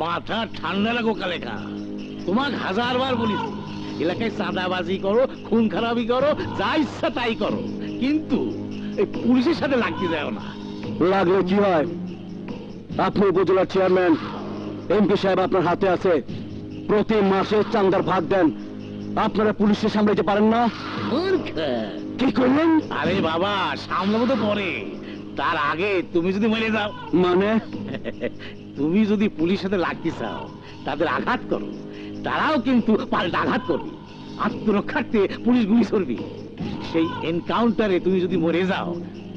মাথা ঠান্ডা রাখো কালেখা। তোমাকে 1000 বার বলেছি এলাকায় চাঁদাবাজি করো, খুন খারাপি করো, যা ইচ্ছা তাই করো, কিন্তু এই পুলিশের সাথে লাগতে যাও না। লাগলে কি হয়? আপনি উপজেলার চেয়ারম্যান, এমপি সাহেব আপনার হাতে আছে, প্রতি মাসে চাঁদার ভাগ দেন, আপনারা পুলিশকে সামলাইতে পারেন না? কি করলেন? আরে বাবা, সামলাবো তো পরে, তার আগে তুমি যদি মরে যাও। মানে? তুমি যদি পুলিশের সাথে লাগতে চাও, তাদের আঘাত করো, তারাও কিন্তু পাল্টা আঘাত করবে, আত্মরক্ষার্থে পুলিশ গুলি করবে। সেই এনকাউন্টারে তুমি যদি মরে যাও,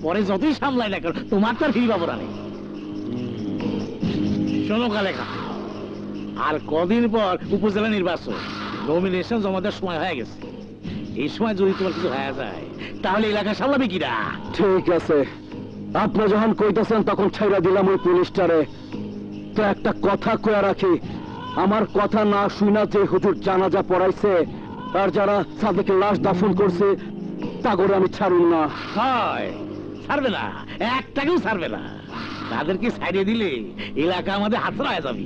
পরে যতই সামলাই না করো, তোমার তো আর ফিরি পাবো না। শোনো কালেখা, আর কদিন পর উপজেলা নির্বাচন, নমিনেশন জমা দেওয়ার সময় হয়ে গেছে। এই সময় যদি তোমার কিছু হয়ে যায়, তাহলে এলাকা সামলাবে কিরা? ঠিক আছে, আপনি যখন কইতেছেন তখন ছাইরা দিলাম ওই পুলিশটারে। তো একটা কথা কয়ে রাখি, আমার কথা না শুনা যে হুজুর জানাজা পড়াইছে আর যারা সাদেকের লাশ দাফন করছে, তা করে আমি ছাড়ুন না। হয় ছাড়বে না, একটাকেও ছাড়বে না। তাদেরকে ছাড়িয়ে দিলে এলাকা আমাদের হাতছাড়া হয়ে যাবে।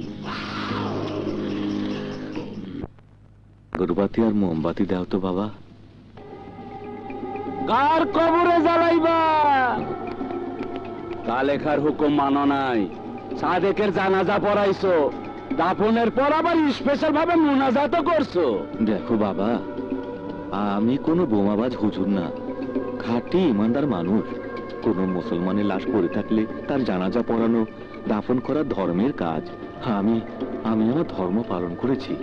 গরবাতি আর মোমবাতি দাও তো বাবা। কার কবরে জ্বালাইবা? কালেখার হুকুম মানো নাই, সাদেকের জানাজা পড়াইছো, দাফনের পর আবার স্পেশাল ভাবে মুনাজাতও করছো। দেখো বাবা, আমি কোনো বোমাবাজ হুজুর না, খাঁটি ইমানদার মানুষ। কোন মুসলমানের লাশ পড়ে থাকলে তার জানাজা পড়ানো, দাফন করা ধর্মের কাজ। আমি আমার ধর্ম পালন করেছি।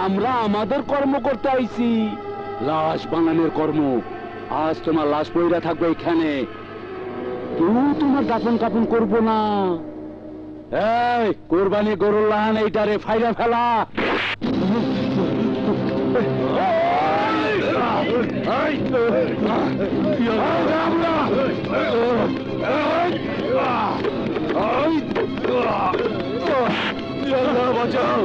আমরা আমাদের কর্ম করতে আইছি, লাশ বানানোর কর্ম। আজ তোমার লাশ পড়ে থাকবে এখানে, কেউ তোমার দাফন কাপন করবো না। এই কোরবানি গরুর লাহান এইটারে ফাইরা ফেলা। বাঁচাও,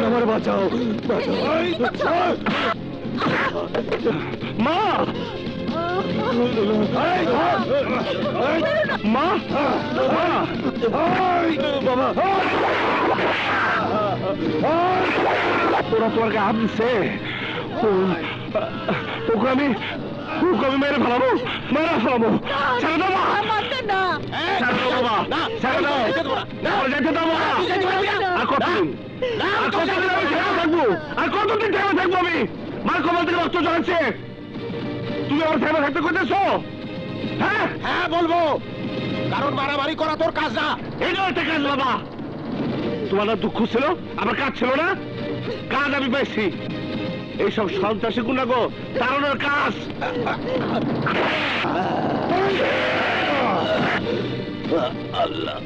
আমার বাঁচাও, বাঁচাও মা, মা, বাবা, তোরা তোর গায়ে হাত দিচ্ছে, ওকে আমি মেরে ফেলাবো, মেরে ফেলাবো। ছেড়ে দেবো, ছেড়ে দেবো বাবা, ছেড়ে দাও, যেতে দেবো। আর কতদিন, আর কতদিন আমি ঠেকে থাকবো, আর কতদিন ঠেকে থাকবো আমি? মার কপাল থেকে রক্ত ঝরাচ্ছে, তুমি আমার ঠেকে থাকতে করতেছো? হ্যাঁ হ্যাঁ বলবো, কারণ মারামারি করা তোর কাজ না। এটাও একটা কাজ বাবা। তোমার না দুঃখ ছিল, আমার কাজ ছিল না? কাজ আমি পেয়েছি। এইসব সন্ত্রাসী গুণাগো তাড়ানোর কাজ। আল্লাহ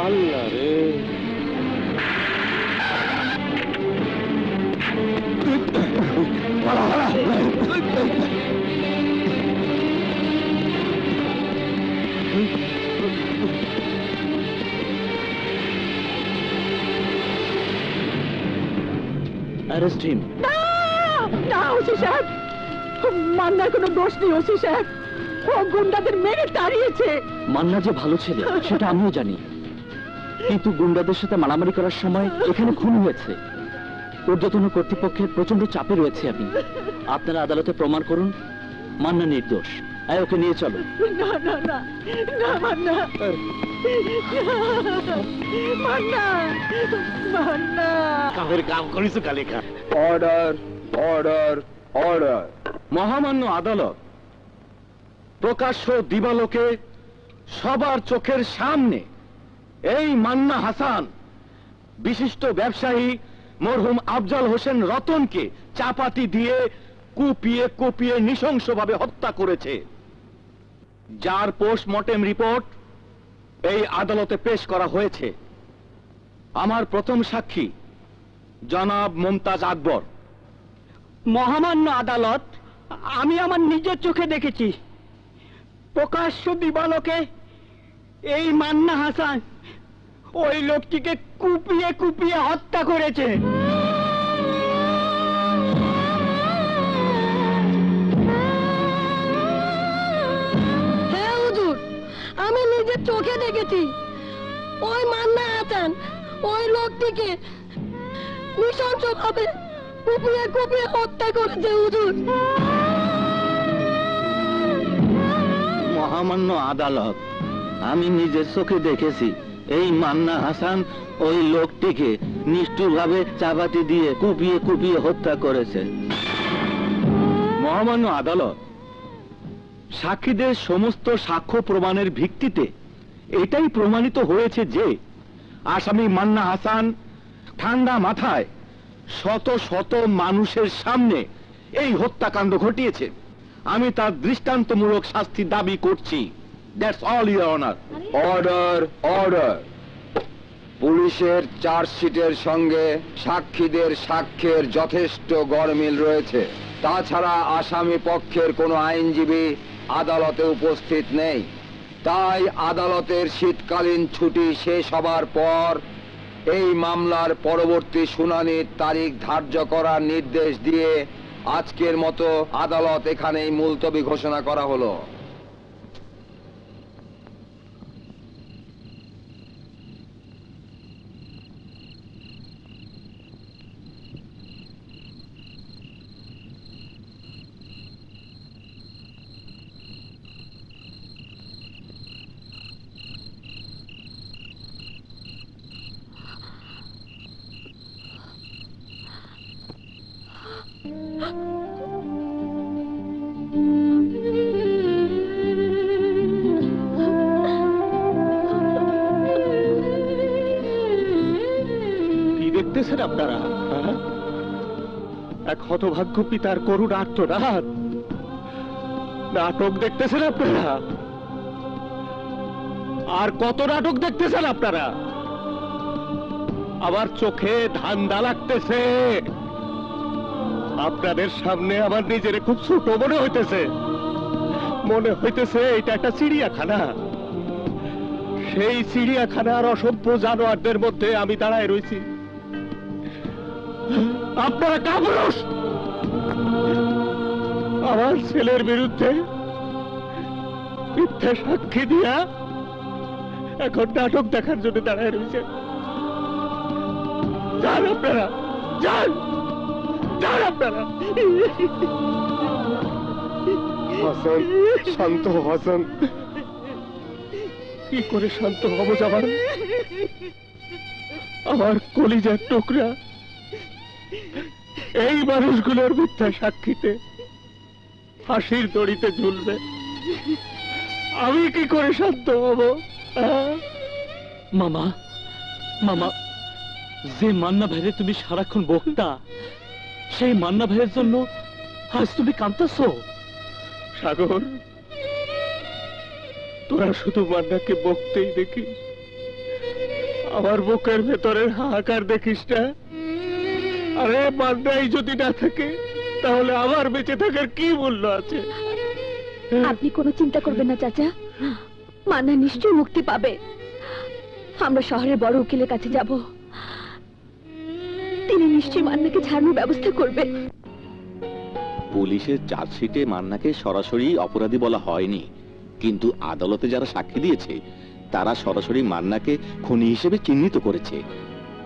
আল্লাহ রে, অ্যারেস্ট হিম। না ওসি সাহেব, মান্নার কোনো দোষ নেই ওসি সাহেব, ও গুন্ডাদের মেরে তাড়িয়েছে। মান্না যে ভালো ছেলে সেটা আমিও জানি, কিন্তু গুন্ডাদের সাথে মারামারি করার সময় এখানে খুন হয়েছে। ঊর্ধ্বতন কর্তৃপক্ষের প্রচন্ড চাপে রয়েছে আমি। আপনারা আদালতে প্রমাণ করুন মান্না নির্দোষ। ওকে নিয়ে চলো। না না না না, মান্না মান্না মান্না। কামের কাম করিস কালিকা। Order, order, order. মহামান্য আদালত প্রকাশ্য দিবালোকে সবার চোখের সামনে এই মান্না হাসান বিশিষ্ট ব্যবসায়ী মরহুম আফজাল হোসেন রতনকে চাপাতি দিয়ে কুপিয়ে কুপিয়ে নৃশংসভাবে হত্যা করেছে, যার পোস্টমর্টেম রিপোর্ট এই আদালতে পেশ করা হয়েছে। আমার প্রথম সাক্ষী জনাব মুমতাজ আকবর। মহামান্য আদালত, আমি আমার নিজের চোখে দেখেছি প্রকাশ্য দিবালোকে এই মান্না হাসান ওই লোকটিকে কুপিয়ে কুপিয়ে হত্যা করেছে। হ্যাঁ হুজুর, আমি নিজের চোখে দেখেছি ওই মান্না হাসান ওই লোকটিকে নৃশংসভাবে কুপিয়ে কুপিয়ে হত্যা করেছে হুজুর। মহামান্য আদালত, আমি নিজের চোখে দেখেছি এই মান্না হাসান ওই লোকটিকে নিষ্ঠুরভাবে চাপাতি দিয়ে কুপিয়ে কুপিয়ে হত্যা করেছে। মহামান্য আদালত, সাক্ষীদের সমস্ত সাক্ষ্য প্রমাণের ভিত্তিতে এটাই প্রমাণিত হয়েছে যে আসামি মান্না হাসান ঠান্ডা মাথায় শত শত মানুষের সামনে এই হত্যাকাণ্ড ঘটিয়েছে। আমি তার দৃষ্টান্তমূলক শাস্তি দাবি করছি। That's all your honour. Order, order. পুলিশের চার্জশিটের সঙ্গে সাক্ষীদের সাক্ষ্যের যথেষ্ট গরমিল রয়েছে। তাছাড়া আসামি পক্ষের কোনো আইনজীবী আদালতে উপস্থিত নেই। তাই আদালতের শীতকালীন ছুটি শেষ হবার পর এই মামলার পরবর্তী শুনানির তারিখ ধার্য করার নির্দেশ দিয়ে আজকের মতো আদালত এখানেই মুলতবি ঘোষণা করা হলো। কি দেখতেছেন আপনারা? এক হতভাগ্য পিতার করুণ আর্তনাদ। নাটক দেখতেছেন আপনারা? আর কত নাটক দেখতেছেন আপনারা? আমার চোখে ধান্দা লাগতেছে। আপনাদের সামনে আমার নিজের খুব ছোট মনে হইতেছে। মনে হইতেছে এটা একটা চিড়িয়াখানা। সেই চিড়িয়াখানার অসভ্য জানোয়ারদের মধ্যে আমি দাঁড়ায় রয়েছি। আপনারা কাপুরুষ। আমার ছেলের বিরুদ্ধে মিথ্যা সাক্ষী দিয়া এখন নাটক দেখার জন্য দাঁড়ায় রয়েছে। যান আপনারা, যান যান আপনারা। হাসান, শান্ত হাসান। কি করে শান্ত হব জামান? আমার কলিজার টুকরা এই মানুষগুলোর মিথ্যা সাক্ষীতে ফাঁসির দড়িতে ঝুলবে। আমি কি করে শান্ত হব? মামা, মামা, যে মান্না ভাইরে তুমি সারাক্ষণ বকতা, সেই মান্না ভাইয়ের জন্য আজ তুমি কাঁদতেছো? সাগর, তোরা শুধু মান্নাকে বকতেই দেখি, আমার বুকের ভেতরের হাহাকার দেখিস না। আরে মান্নাই যদি না থাকে তাহলে আমার বেঁচে থাকার কি মূল্য আছে? আপনি কোনো চিন্তা করবেন না চাচা, মান্না নিশ্চয়ই মুক্তি পাবে। আমরা শহরের বড় উকিলের কাছে যাব, তিনি নিশ্চয়ই মান্নাকে ছাড়ানোর ব্যবস্থা করবে। পুলিশের চার্জশিটে মান্নাকে সরাসরি অপরাধী বলা হয়নি, কিন্তু আদালতে যারা সাক্ষী দিয়েছে তারা সরাসরি মান্নাকে খুনি হিসেবে চিহ্নিত করেছে।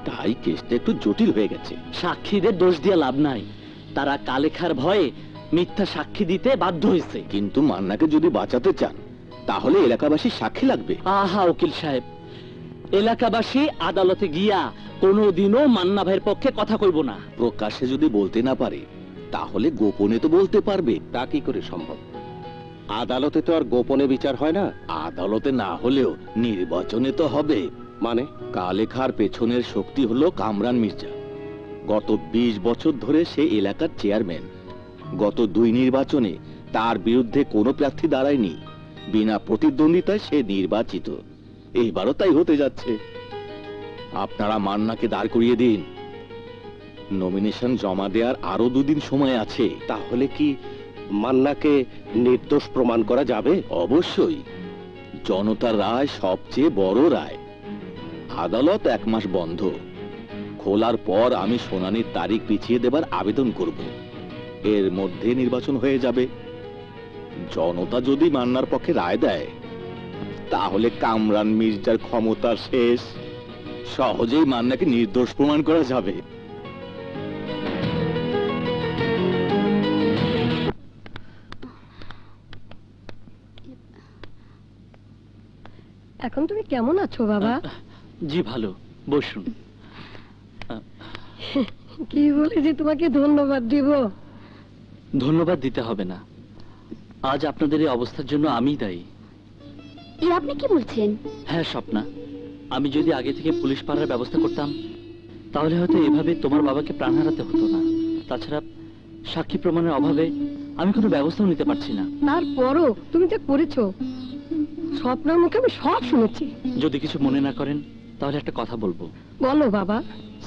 তাই কেসটা একটু জটিল হয়ে গেছে। সাক্ষীদের দোষ দিয়ে লাভ নাই, তারা কালেখার ভয়ে মিথ্যা সাক্ষী দিতে বাধ্য হয়েছে। কিন্তু মান্নাকে যদি বাঁচাতে চান তাহলে এলাকাবাসী সাক্ষী লাগবে। আহা উকিল সাহেব, এলাকাবাসী আদালতে গিয়া কোনোদিনও মান্না ভাইয়ের পক্ষে কথা কইব না। প্রকাশ্যে যদি বলতে না পারে তাহলে গোপনে তো বলতে পারবে। তা কি করে সম্ভব? আদালতে তো আর গোপনে বিচার হয় না। আদালতে না হলেও নির্বাচনে তো হবে। মানে কালেখার পেছনের শক্তি হলো কামরান মির্জা। গত 20 বছর ধরে সে এলাকার চেয়ারম্যান। গত 2 নির্বাচনে তার বিরুদ্ধে কোনো প্রার্থী দাঁড়ায়নি, বিনা প্রতিদ্বন্দ্বিতায় সে নির্বাচিত। এইবারও তাই হতে যাচ্ছে। আপনারা মান্নাকে দাঁড় করিয়ে দিন। নমিনেশন জমা দেওয়ার আরো 2 দিন সময় আছে। তাহলে কি মান্নাকে নির্দোষ প্রমাণ করা যাবে? অবশ্যই। জনতার রায় সবচেয়ে বড় রায়। আদালত 1 মাস বন্ধ। খোলার পর আমি শুনানির তারিখ পিছিয়ে দেবার আবেদন করব। এর মধ্যে নির্বাচন হয়ে যাবে। জনতা যদি মান্নার পক্ষে রায় দেয় তাহলে কামরান মির্জার ক্ষমতা শেষ। সহজেই মান্নাকে নির্দোষ প্রমাণ করা যাবে। এখন তুমি কেমন আছো বাবা? জি ভালো, বসুন। কি বলে যে তোমাকে ধন্যবাদ দিব? ধন্যবাদ দিতে হবে না, আজ আপনাদের এই অবস্থার জন্য আমিই দায়ী। আপনি কি বলছেন? হ্যাঁ স্বপ্না, আমি যদি আগে থেকে পুলিশ পাহারার ব্যবস্থা করতাম তাহলে হয়তো এভাবে তোমার বাবাকে প্রাণ হারাতে হতো না। তাছাড়া সাক্ষী প্রমাণের অভাবে আমি কোনো ব্যবস্থাও নিতে পারছি না। তারপরও তুমি যা করেছো, স্বপ্নার মুখে আমি সব শুনেছি। যদি কিছু মনে না করেন তাহলে একটা কথা বলবো। বলো বাবা।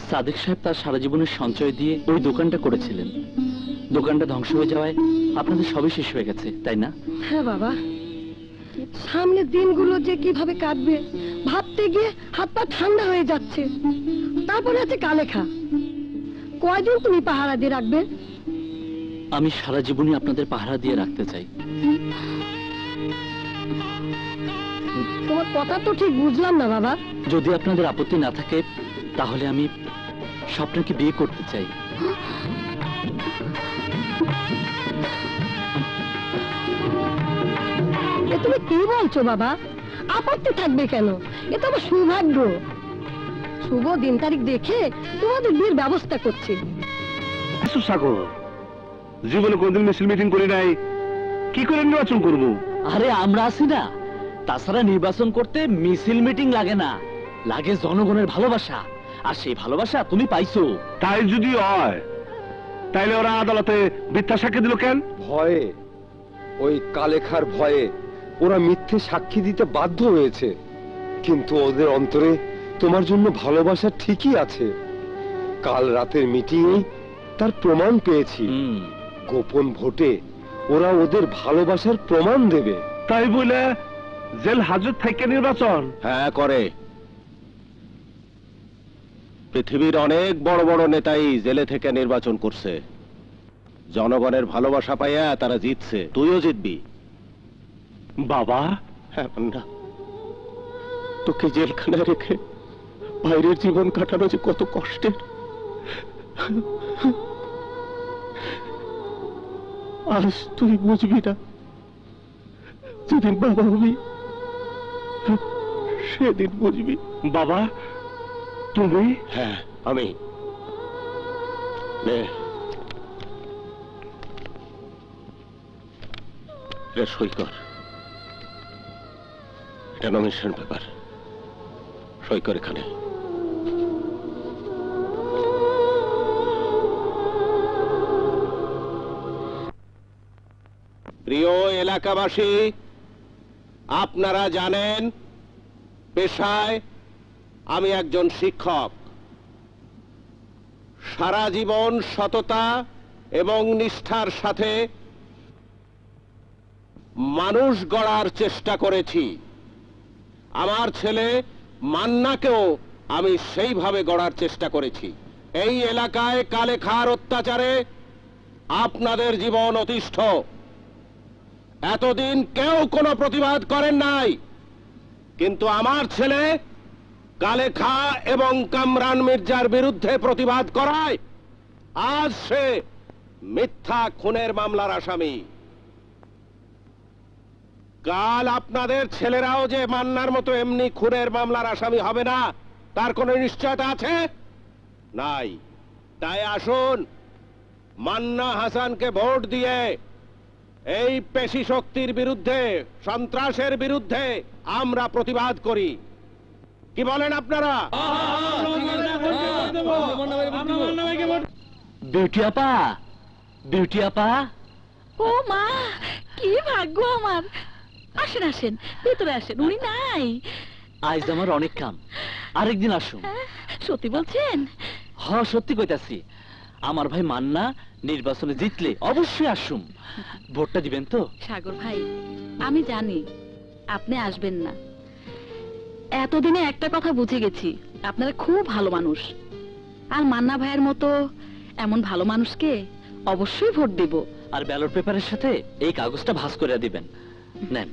সাদিক সাহেব তার সারা জীবনের সঞ্চয় দিয়ে ওই দোকানটা করেছিলেন। দোকানটা ধ্বংস হয়ে যাওয়ায় আপনাদের সবই শেষ হয়ে গেছে, তাই না? হ্যাঁ বাবা, সামনের দিনগুলো যে কিভাবে কাটবে ভাবতে গিয়ে হাত পা ঠান্ডা হয়ে যাচ্ছে। তারপরে আছে কালেখা। কয়দিন তুমি পাহারা দিয়ে রাখবে? আমি সারা জীবনই আপনাদের পাহারা দিয়ে রাখতে চাই। তোমার কথা তো ঠিক বুঝলাম না বাবা। যদি আপনাদের আপত্তি না থাকে তাহলে আমি স্বপ্নকে বিয়ে করতে চাই। এ তুমি কি বলছো বাবা? আপত্তি থাকবে কেন? এ তো আমার সৌভাগ্য। শুভ দিন তারিখ দেখে তোমাদের বিয়ের ব্যবস্থা করছি। সাগর, জীবনে কোনদিন মিছিল মিটিং করি নাই, কি করে নির্বাচন করবো? আরে আমরা আছি না, তাছাড়া নির্বাচন করতে মিছিল মিটিং লাগে না, লাগে জনগণের ভালোবাসা। আর সেই ভালোবাসা তুমি পাইছো। তাই যদি হয় তাইলে ওরা আদালতে মিথ্যা সাক্ষী দিল কেন? ভয়ে, ওই কালেখার ভয়ে ওরা মিথ্যে সাক্ষী দিতে বাধ্য হয়েছে। কিন্তু ওদের অন্তরে তোমার জন্য ভালোবাসা ঠিকই আছে। কাল রাতের মিটিংয়ে তার প্রমাণ পেয়েছি। গোপন ভোটে ওরা ওদের ভালোবাসার প্রমাণ দেবে। তাই বলে জেল হাজত থেকে নির্বাচন? হ্যাঁ করে। পৃথিবীর অনেক বড় বড় নেতাই জেলে থেকে নির্বাচন করছে। জনগণের ভালোবাসা পাইয়া তারা জিতছে। তুইও জিতবি। বাবা, হ্যাঁ না, তোকে জেলখানায় রেখে বাইরের জীবন কাটানো যে কত কষ্টের। আজ তুই বুঝবি না। যেদিন বাবা হবি সেদিন বুঝবি। বাবা তুমি? হ্যাঁ আমি। সই কর। এটা নমিনেশন পেপার। সই কর এখানে। প্রিয় এলাকাবাসী, আপনারা জানেন পেশায় আমি একজন শিক্ষক। সারা জীবন সততা এবং নিষ্ঠার সাথে মানুষ গড়ার চেষ্টা করেছি। আমার ছেলে মান্নাকেও আমি সেইভাবে গড়ার চেষ্টা করেছি। এই এলাকায় কালেখার অত্যাচারে আপনাদের জীবন অতিষ্ঠ। এতদিন কেউ কোনো প্রতিবাদ করেন নাই, কিন্তু আমার ছেলে কালেখা এবং কামরান মির্জার বিরুদ্ধে প্রতিবাদ করায় আজ সে মিথ্যা খুনের মামলার আসামি। কাল আপনাদের ছেলেরাও যে মান্নার মতো এমনি খুনের মামলার আসামি হবে না তার কোনো নিশ্চয়তা আছে? নাই। তাই আসুন মান্না হাসানকে ভোট দিয়ে এই পেশি শক্তির বিরুদ্ধে, সন্ত্রাসের বিরুদ্ধে আমরা প্রতিবাদ করি। কি বলেন আপনারা? বিউটি আপা, বিউটি আপা, ও মা, কি ভাগ্য আমার! আসেন আসেন, ভিতরে আসেন, উনি নাই। আজ আমার অনেক কাম, আরেকদিন আসুন। সত্যি বলছেন? হ, সত্যি কইতাছি। আমার ভাই মান্না নির্বাচনে জিতলে অবশ্যই আসুম। ভোটটা দিবেন তো? সাগর ভাই, আমি জানি আপনি আসবেন না। এতদিনে একটা কথা বুঝে গেছি, আপনারা খুব ভালো মানুষ। আর মান্না ভাইয়ের মতো এমন ভালো মানুষকে অবশ্যই ভোট দেব। আর ব্যালট পেপারের সাথে এই কাগজটা ভাঁজ করে দিবেন। নেন।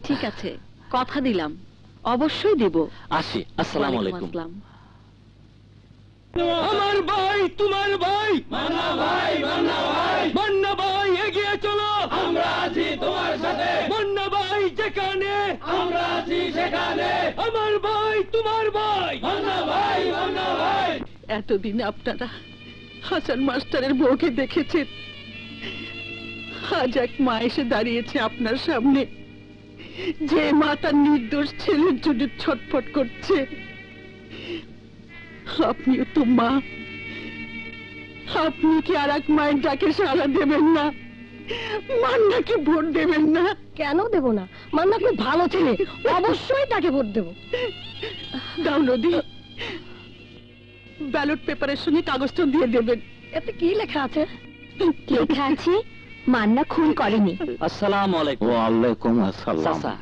ঠিক আছে, কথা দিলাম, অবশ্যই দেব। আসি, আসসালামু আলাইকুম। আসসালাম। আমার ভাই, তোমার ভাই, মান্না ভাই, মান্না ভাই, মান্না ভাই, এগিয়ে চলো, আমরা আছি তোমার সাথে। মান্না ভাই যেখানে, আমরা আছি সেখানে। আমার ভাই, তোমার ভাই, মান্না ভাই, মান্না ভাই। এতদিন আপনারা হাসান মাস্টারের বউকে দেখেছেন, আজ এক মা এসে দাঁড়িয়েছে আপনার সামনে, যে মা তার নির্দোষ ছেলের জন্য ছটফট করছে। আপনিও তো মা, আপনি কি আর এক মায়ের ডাকে সাড়া দেবেন না? মান্নাকে ভোট দেবেন না? কেন দেব না? মান্না খুব ভালো ছেলে, অবশ্যই তাকে ভোট দেব। দাও নদী, ব্যালট পেপারের সঙ্গে কাগজটা দিয়ে দেবেন। এতে কি লেখা আছে? লেখা আছে মান্না খুন করেনি। আসসালামু আলাইকুম। ওয়ালাইকুম আসসালাম। চাচা,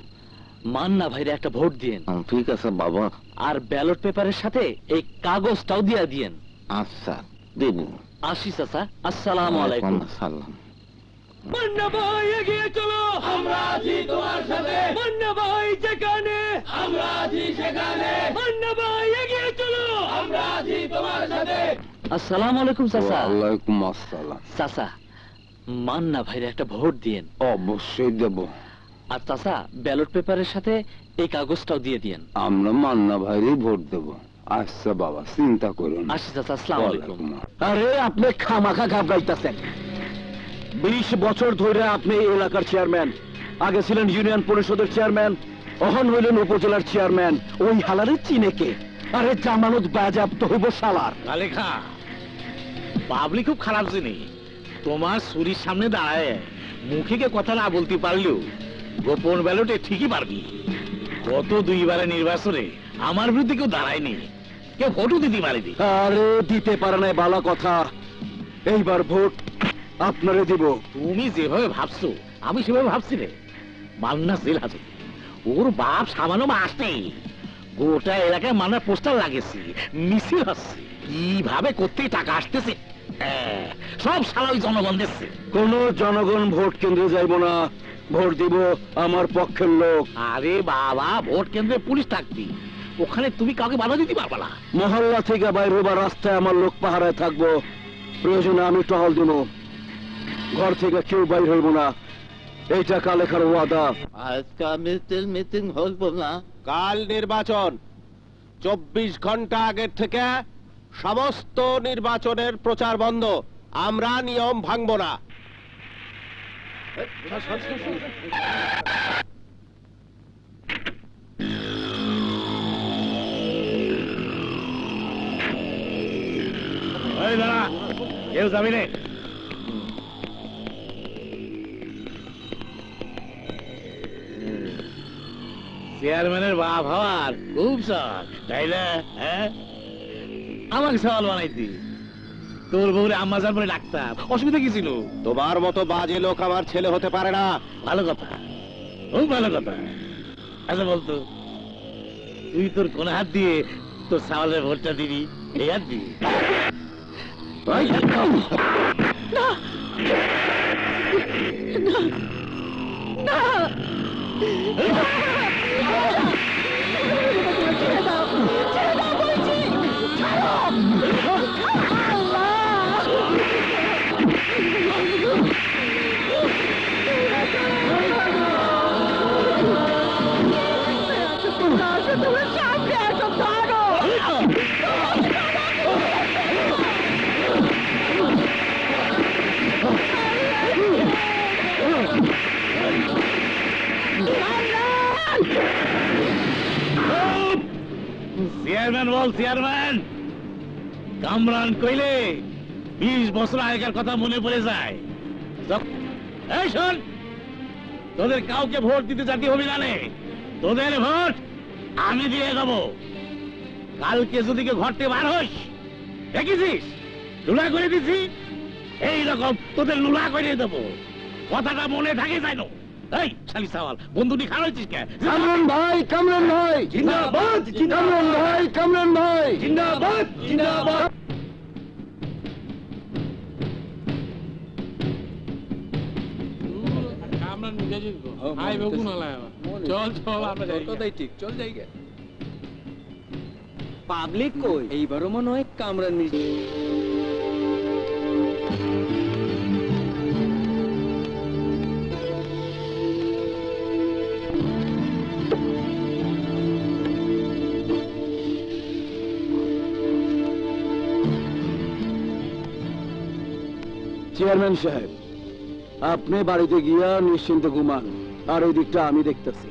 মান্না ভাইরে একটা ভোট দিয়েন। ঠিক আছে বাবা। আর ব্যালট পেপারের সাথে এই কাগজটাও দিয়ে দিয়েন। আচ্ছা দেব। আসি চাচা, আসসালামু আলাইকুম। আসসালাম। মান্না ভাই এগিয়ে চলো, আমরা আছি তোমার সাথে। মান্না ভাই যেখানে, আমরা আছি সেখানে। মান্না ভাই এগিয়ে চলো, আমরা আছি তোমার সাথে। আসসালামু আলাইকুম চাচা। ওয়ালাইকুম আসসালাম। চাচা, মান্না ভাইরে একটা ভোট দিয়েন। অবশ্যই দেব। আর চাচা, ব্যালট পেপারের সাথে এই কাগজটাও দিয়ে দিয়েন। আমরা মান্না ভাইরই ভোট দেব। আচ্ছা বাবা, চিন্তা করুন। আসি চাচা, আসসালামু আলাইকুম। আরে আপনি খামাখা ঘাবড়াইতেছেন। 20 বছর ধরে আপনি এই এলাকার চেয়ারম্যান, আগে ছিলেন ইউনিয়ন পরিষদের চেয়ারম্যান, অহন হইলেন উপজেলার চেয়ারম্যান। ওই হালারে চিনে কে? আরে জামানত বাজেয়াপ্ত হইব শালার। কালেখা, পাবলিক খুব খারাপ জিনিস। তোমার চুরির সামনে দাঁড়ায় মুখে কে কথা না বলতে পারলেও গোপন ব্যালটে ঠিকই পারবি। গত 2 বারের নির্বাচনে আমার বিরুদ্ধে কেউ দাঁড়ায়নি, কেউ ভোটও দিতে পারেনি। আরে দিতে পারে নাই বালা কথা। এইবার ভোট আপনারে দিব। তুমি যেভাবে ভাবছো আমি সেভাবে ভাবছি রে। মান্না জেল হাজত, ওর বাপ সামান্য মাস নেই। গোটা এলাকায় মান্নার পোস্টার লাগেছে, মিছিল হচ্ছে, কিভাবে করতে টাকা আসতেছে সব সারা ওই জনগণ দেখছে। কোন জনগণ ভোট কেন্দ্রে যাইব না, ভোট দিব আমার পক্ষের লোক। আরে বাবা, ভোট কেন্দ্রে পুলিশ থাকবি, ওখানে তুমি কাউকে বাধা দিতে পারবা না। মহল্লা থেকে বাইর হবার রাস্তায় আমার লোক পাহারায় থাকবো, প্রয়োজনে আমি টহল দিব। ঘর থেকে কেউ বাইর হইব না, এইটা কালেখার ওয়াদা। আজকে মিটিং হইব না। কাল নির্বাচন, 24 ঘন্টা আগের থেকে সমস্ত নির্বাচনের প্রচার বন্ধ। আমরা নিয়ম ভাঙব না। এই দাঁড়া, কেউ যাবি নে। চেয়ারম্যানের বাপ হওয়ার খুব শখ, তাই না? হ্যাঁ, আমাকে সওয়াল বানাইতি, তোর বউরে আম্মাজান বলে ডাকতাম, অসুবিধা কি ছিল? তোমার মতো বাজে লোক আমার ছেলে হতে পারে না। ভালো কথা, খুব ভালো কথা। আচ্ছা বলতো, তুই তোর কোন হাত দিয়ে তোর সাওয়ালের ভোটটা দিবি? এই হাত দিবি? চেয়ারম্যান বল, চেয়ারম্যান। কামরান কইলে 20 বছর আগেকার কথা মনে পড়ে যায়। এই শোন, তোদের কাউকে ভোট দিতে জাতি হবি না নে, তোদের ভোট আমি দিয়ে দেবো। কালকে যদি কেউ ঘর থেকে বার হইস, দেখেছিস লুলা করে দিছি, এইরকম তোদের লুলা করে দেবো। কথাটা মনে থাকে জানো? এই শালি সাওয়াল, বন্ধুটি খাওয়াইছিস কে? কামরান ভাই, কামরান ভাই জিন্দাবাদ, কামরান ভাই, কামরান ভাই জিন্দাবাদ, জিন্দাবাদ। পাবলিক কই? এইবারও মনে হয় কামরান চেয়ারম্যান সাহেব, আপনি বাড়িতে গিয়া নিশ্চিন্তে ঘুমান, আর ওই দিকটা আমি দেখতেছি।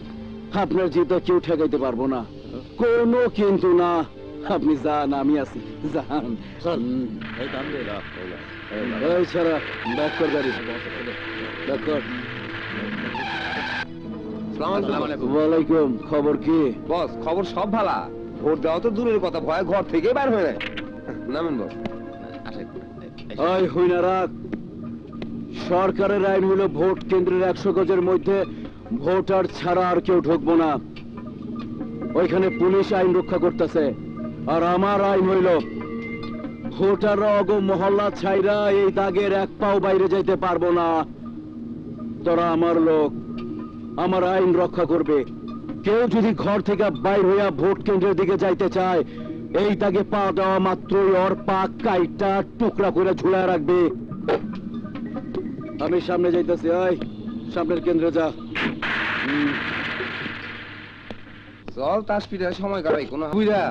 আপনার জিদটা কেউ ঠেকাইতে পারবো না, কোনো কিন্তু না। আপনি যান, আমি আছি, যান। এই ছাড়া ব্যাক কর গাড়ি, ব্যাক কর। ওয়ালাইকুম, খবর কি? বস, খবর সব ভালা। ভোট দেওয়া তো দূরের কথা, ভয় ঘর থেকে বের হয়ে নাই। নামেন বস। ওই হইনা রাখ। সরকারের আইন হলো ভোট কেন্দ্রের 100 গজের মধ্যে ভোটার ছাড়া আর কেউ ঢুকবো না। ওইখানে পুলিশ আইন রক্ষা করতেছে, আর আমার আইন হইল ভোটাররা অগ মহল্লা ছাইরা এই দাগের এক পাও বাইরে যাইতে পারবো না। তোরা আমার লোক, আমার আইন রক্ষা করবে। কেউ যদি ঘর থেকে বাইর হইয়া ভোট কেন্দ্রের দিকে যাইতে চায়, এই দাগে পা দেওয়া মাত্রই ওর পা কাইটা টুকরা করে ঝুলা রাখবে। আমি সামনে যাইতেছি, আয় সামনের কেন্দ্রে যা। চল তাস পিঠার সময় কাটাই কোনো বুঝা।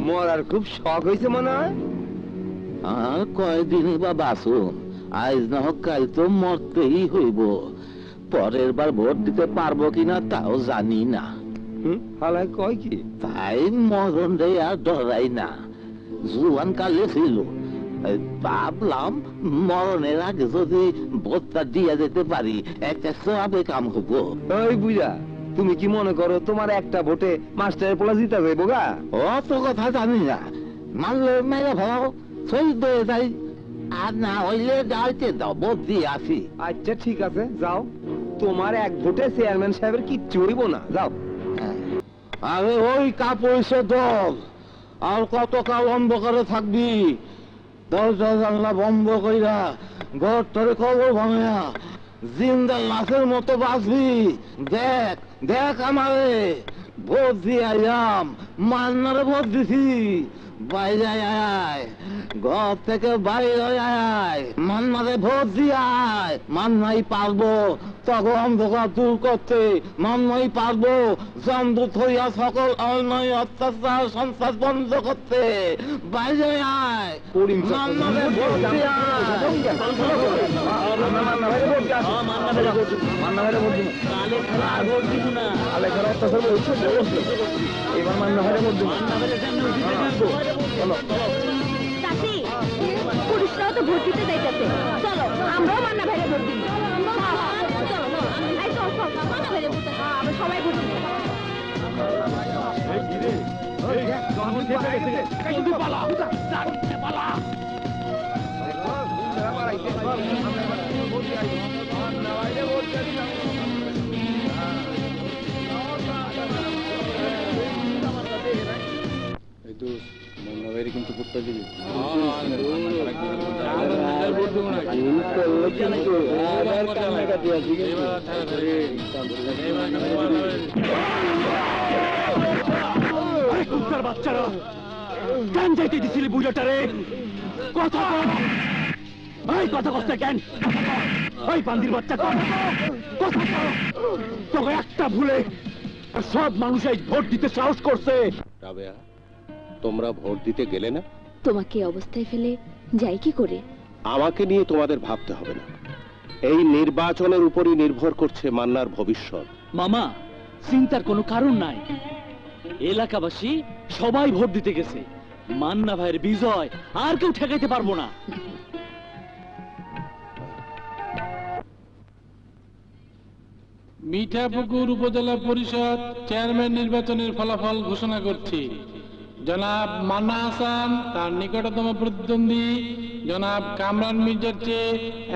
মরার খুব শখ হয়েছে মনে হয়। আর কয়দিনই বা বাঁচুন, আজ না হোক কাল তো মরতেই হইব। পরের বার ভোট দিতে পারবো কিনা তাও জানি না। হালাই কয় কি? তাই মরণ রে আর ডরাই না। জুয়ান কালে ছিল, ভাবলাম মরণের আগে যদি ভোটটা দিয়ে যেতে পারি একটা সবে কাম হবো। ওই বুঝা, তুমি কি মনে করো তোমার একটা ভোটে মাস্টারের পোলা জিতা যাইব গা? অত কথা জানি না, মানলে মেরে ভাও শহীদ হয়ে যাই, আর না হইলে যাইতে দাও, ভোট দিয়ে আসি। আচ্ছা ঠিক আছে, যাও। তোমার এক ভোটে চেয়ারম্যান সাহেবের কিচ্ছু হইব না, যাও। আরে ওই কাপড় দল, আর কত কাল অন্ধকারে থাকবি? দরজা জানলা বন্ধ কইরা ঘর তোরে খবর ভাঙা জিন্দা লাশের মতো বাঁচবি। দেখ দেখ আমারে, ভোট দিয়ে আইলাম, মান্নারে ভোট দিছি। বাইরে আয়, ঘর থেকে বাইরে আয়, মান্নারে ভোট দিয়ে আয়। মান্নাই পারবো তখন অন্ধকার দূর করতে, মান্নাই পারবো জমদূত হইয়া সকল অন্যায় অত্যাচার সন্ত্রাস বন্ধ করতে। বাইরে আয়, মান্নারে ভোট দিয়ে এবার মান্না ভাইরে ভোট দিব। চাচি, পুলিশরাও তো ভোট দিতে যাইতেছে, চলো আমরাও মান্না ভাইরে ভোট দিব। চলো, এই চল চল, মান্না ভাইরে ভোট, আমরা সবাই ভোট দিব। জলদি পালা পালা। কিন্তু করতে দিবি কুত্তার বাচ্চারা কেন যাইতে দিছিলি বুঝাটারে? কথা কথা কষ্ট কেন? ওই পান্দির বাচ্চা কথা তোকে একটা ভুলে সব মানুষ এই ভোট দিতে সাহস করছে। রাবেয়া, তোমরা ভোট দিতে গেলে না? তোমাকে এই অবস্থায় ফেলে যাই কি করে? আমাকে নিয়ে তোমাদের ভাবতে হবে না। এই নির্বাচনের উপরই নির্ভর করছে মান্নার ভবিষ্যৎ। মামা, চিন্তার কোনো কারণ নাই। এলাকাবাসী সবাই ভোট দিতে গেছে। মান্না ভাইয়ের বিজয় আর কেউ ঠেকাইতে পারবো না। মিঠাপুকুর উপজেলা পরিষদ চেয়ারম্যান নির্বাচনের ফলাফল ঘোষণা করছি। জনাব মান্না হাসান তার নিকটতম প্রতিদ্বন্দ্বী জনাব কামরান মির্জার চেয়ে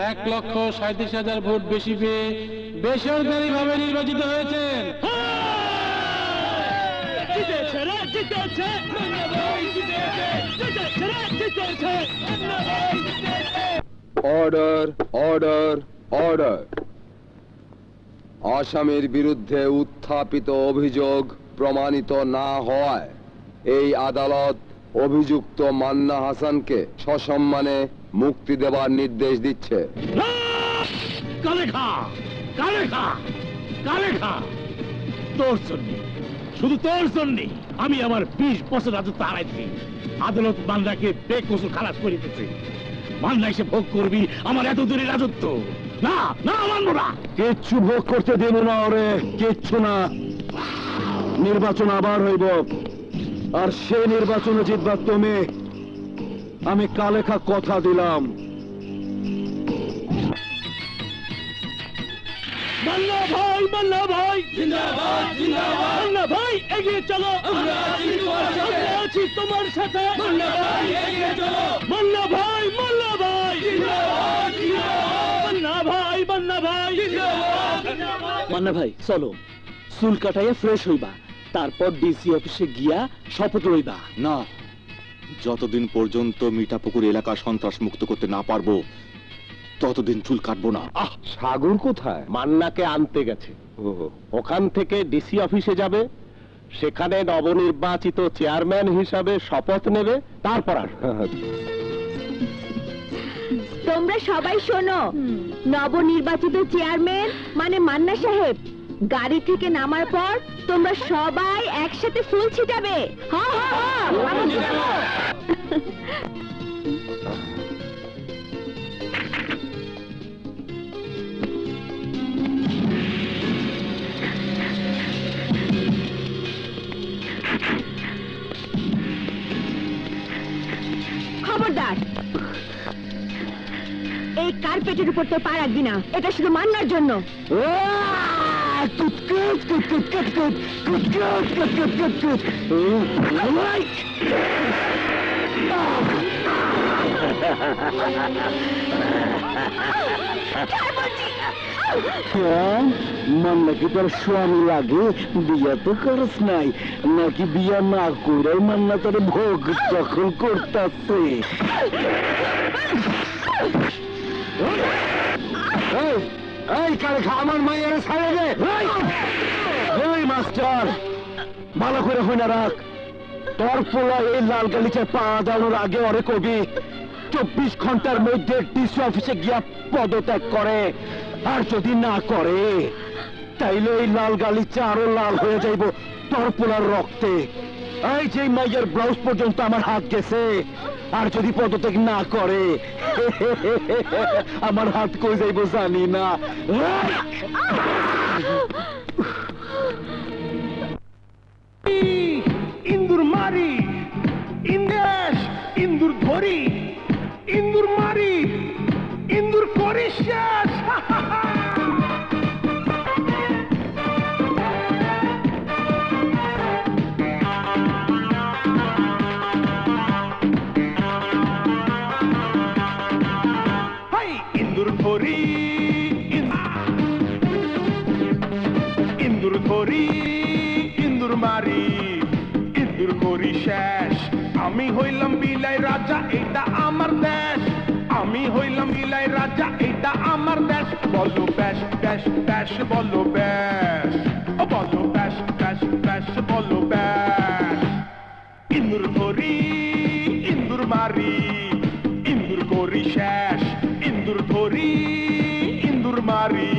1,37,000 ভোট বেশি পেয়ে বেসরকারিভাবে নির্বাচিত হয়েছেন। Order order order. আসামির বিরুদ্ধে উত্থাপিত অভিযোগ প্রমাণিত না হওয়ায় এই আদালত অভিযুক্ত মান্না হাসানকে সসম্মানে মুক্তি দেওয়ার নির্দেশ দিচ্ছে। তোর জন্য, শুধু তোর জন্য আমি আমার 20 বছর রাজত্ব হারাইছি। আদালত মান্নাকে বেকসুর খালাস করে দিতেছে। মান্না এসে ভোগ করবি আমার এত দূরের রাজত্ব। না না, মানবো না। কিচ্ছু ভোগ করতে দেব না ওরে, কিচ্ছু না। নির্বাচন আবার হইব, আর সেই নির্বাচনে জিতবার তুমি। আমি কালেখা কথা দিলাম। মান্না ভাই, মান্না ভাই জিন্দাবাদ, জিন্দাবাদ। মান্না ভাই এগিয়ে চলো, আমরা আছি তোমার সাথে। মান্না ভাই এগিয়ে চলো, মান্না ভাই, মান্না ভাই জিন্দাবাদ, জিন্দাবাদ। মান্না ভাই, মান্না ভাই জিন্দাবাদ। মান্না ভাই চলো, চুল কাটাইয়া ফ্রেশ হইবা, তারপর ডিসি অফিসে গিয়া শপথ লইবা। না, যতদিন পর্যন্ত মিঠাপুকুর এলাকা সন্ত্রাস মুক্ত করতে না পারবো ততদিন চুল কাটবো না। সাগর কোথায়? মান্নাকে আনতে গেছে। ওখান থেকে ডিসি অফিসে যাবে, সেখানে নবনির্বাচিত চেয়ারম্যান হিসাবে শপথ নেবে, তারপর তোমরা সবাই শোনো, নবনির্বাচিত চেয়ারম্যান মানে মান্না সাহেব গাড়ি থেকে নামার পর তোমরা সবাই একসাথে ফুল ছিটাবে। হ্যাঁ হ্যাঁ হ্যাঁ। খবরদার, এই কার্পেটের উপর তো পা রাখবি না, এটা শুধু মান্নার জন্য। মান্না কি তোর স্বামী লাগে? বিয়া তো করস নাই, নাকি বিয়া না করে মান্না তোর ভোগ দখল করতেছে? এই কালেখা আমার মায়ের ছাড়ে দে। ওই মাস্টার, ভালো করে হইনা রাখ, তোর পোলা এই লাল গালিচায় পা দাঁড়ানোর আগে ওরে কবি 24 ঘন্টার মধ্যে ডিসি অফিসে গিয়া পদত্যাগ করে। আর যদি না করে তাইলে এই লাল গালিচা আরো লাল হয়ে যাইব তোর পোলার রক্তে। এই যে মাইয়ের ব্লাউজ পর্যন্ত আমার হাত গেছে, আর যদি পদত্যাগ না করে আমার হাত কই যাইব জানি না। ইন্দুর মারি, ইন্দেশ, ইন্দুর ধরি, ইন্দুর মারি, ইন্দুর করিস শেষ। করি শেষ আমি হইলাম বিলাই রাজা এটা আমার দেশ আমি হইলাম বিলাই রাজা এটা আমার দেশ বলো ব্যাস ব্যাস ব্যাস বলো ব্যাস বলো ব্যাস ব্যাস ব্যাস বলো ব্যাস ইন্দুর ধরি ইন্দুর মারি ইন্দুর করি শেষ ইন্দুর ধরি ইন্দুর মারি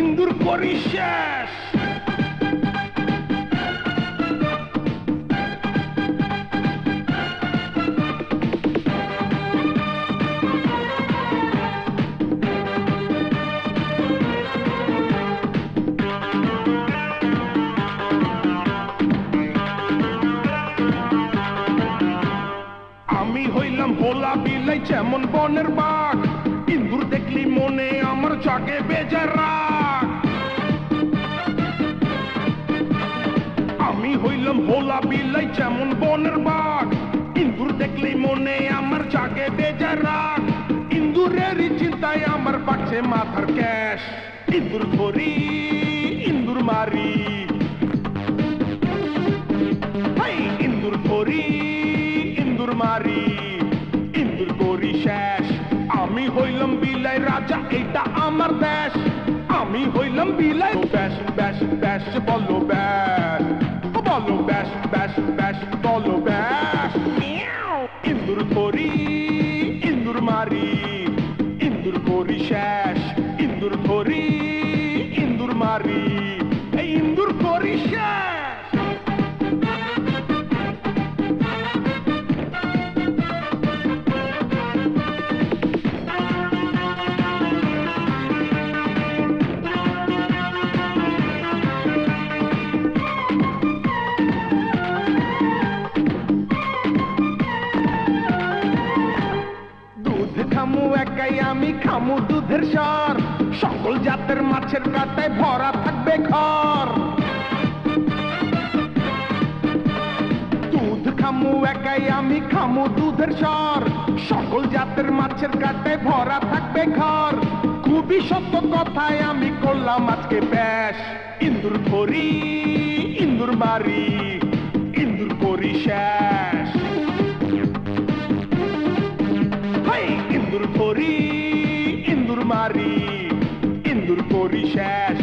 ইন্দুর করি শেষ আমি হইলাম ভোলা বিলাই যেমন বনের বাঘ ইন্দুর দেখলি মনে আমার জাগে বেজার রাগ আমি হইলাম ভোলা বিলাই যেমন বনের বাঘ ইন্দুর দেখলি মনে আমার জাগে বেজার রাগ ইন্দুরেরই চিন্তায় আমার বাড়ছে মাথার ক্যাশ ইন্দুর ধরি ইন্দুর মারি ইন্দুর ধরি ইন্দুর মারি ইন্দুর করি শেষ আমি হইলাম বিলাই রাজা এটা আমার দেশ আমি হইলাম বিলাই ব্যাস ব্যাস ব্যাস বলো ব্যাস বলো ব্যাস ব্যাস ব্যাস বলো ব্যাস ইন্দুর ধরি ইন্দুর মারি ইন্দুর করি শেষ ইন্দুর ধরি ইন্দুর মারি ইন্দুর করি শেষ খামু একাই আমি খামু দুধের স্বর সকল জাতের মাছের কাটায় ভরা থাকবে ঘর দুধ খামু একাই আমি খামু দুধের স্বর সকল জাতের মাছের কাটায় ভরা থাকবে ঘর খুবই সত্য কথায় আমি করলাম আজকে ব্যাস ইন্দুর ধরি ইন্দুর মারি ইন্দুর করি শেষ ইন্দুর ধরি ইন্দুর মারি ইন্দুর করি শেষ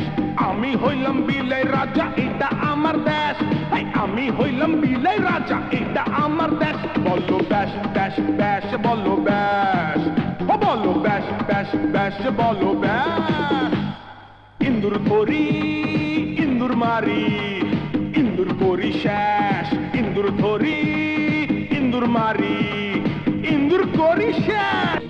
আমি হইলাম বিলাই রাজা এটা আমার দেশ আমি হইলাম বিলাই রাজা এটা আমার দেশ বলো ব্যাস ব্যাস ব্যাস বলো ব্যাস বলো ব্যাস ব্যাস ব্যাস বলো ব্যাস ইন্দুর ধরি ইন্দুর মারি ইন্দুর করি শেষ ইন্দুর ধরি ইন্দুর মারি ইন্দুর করি শেষ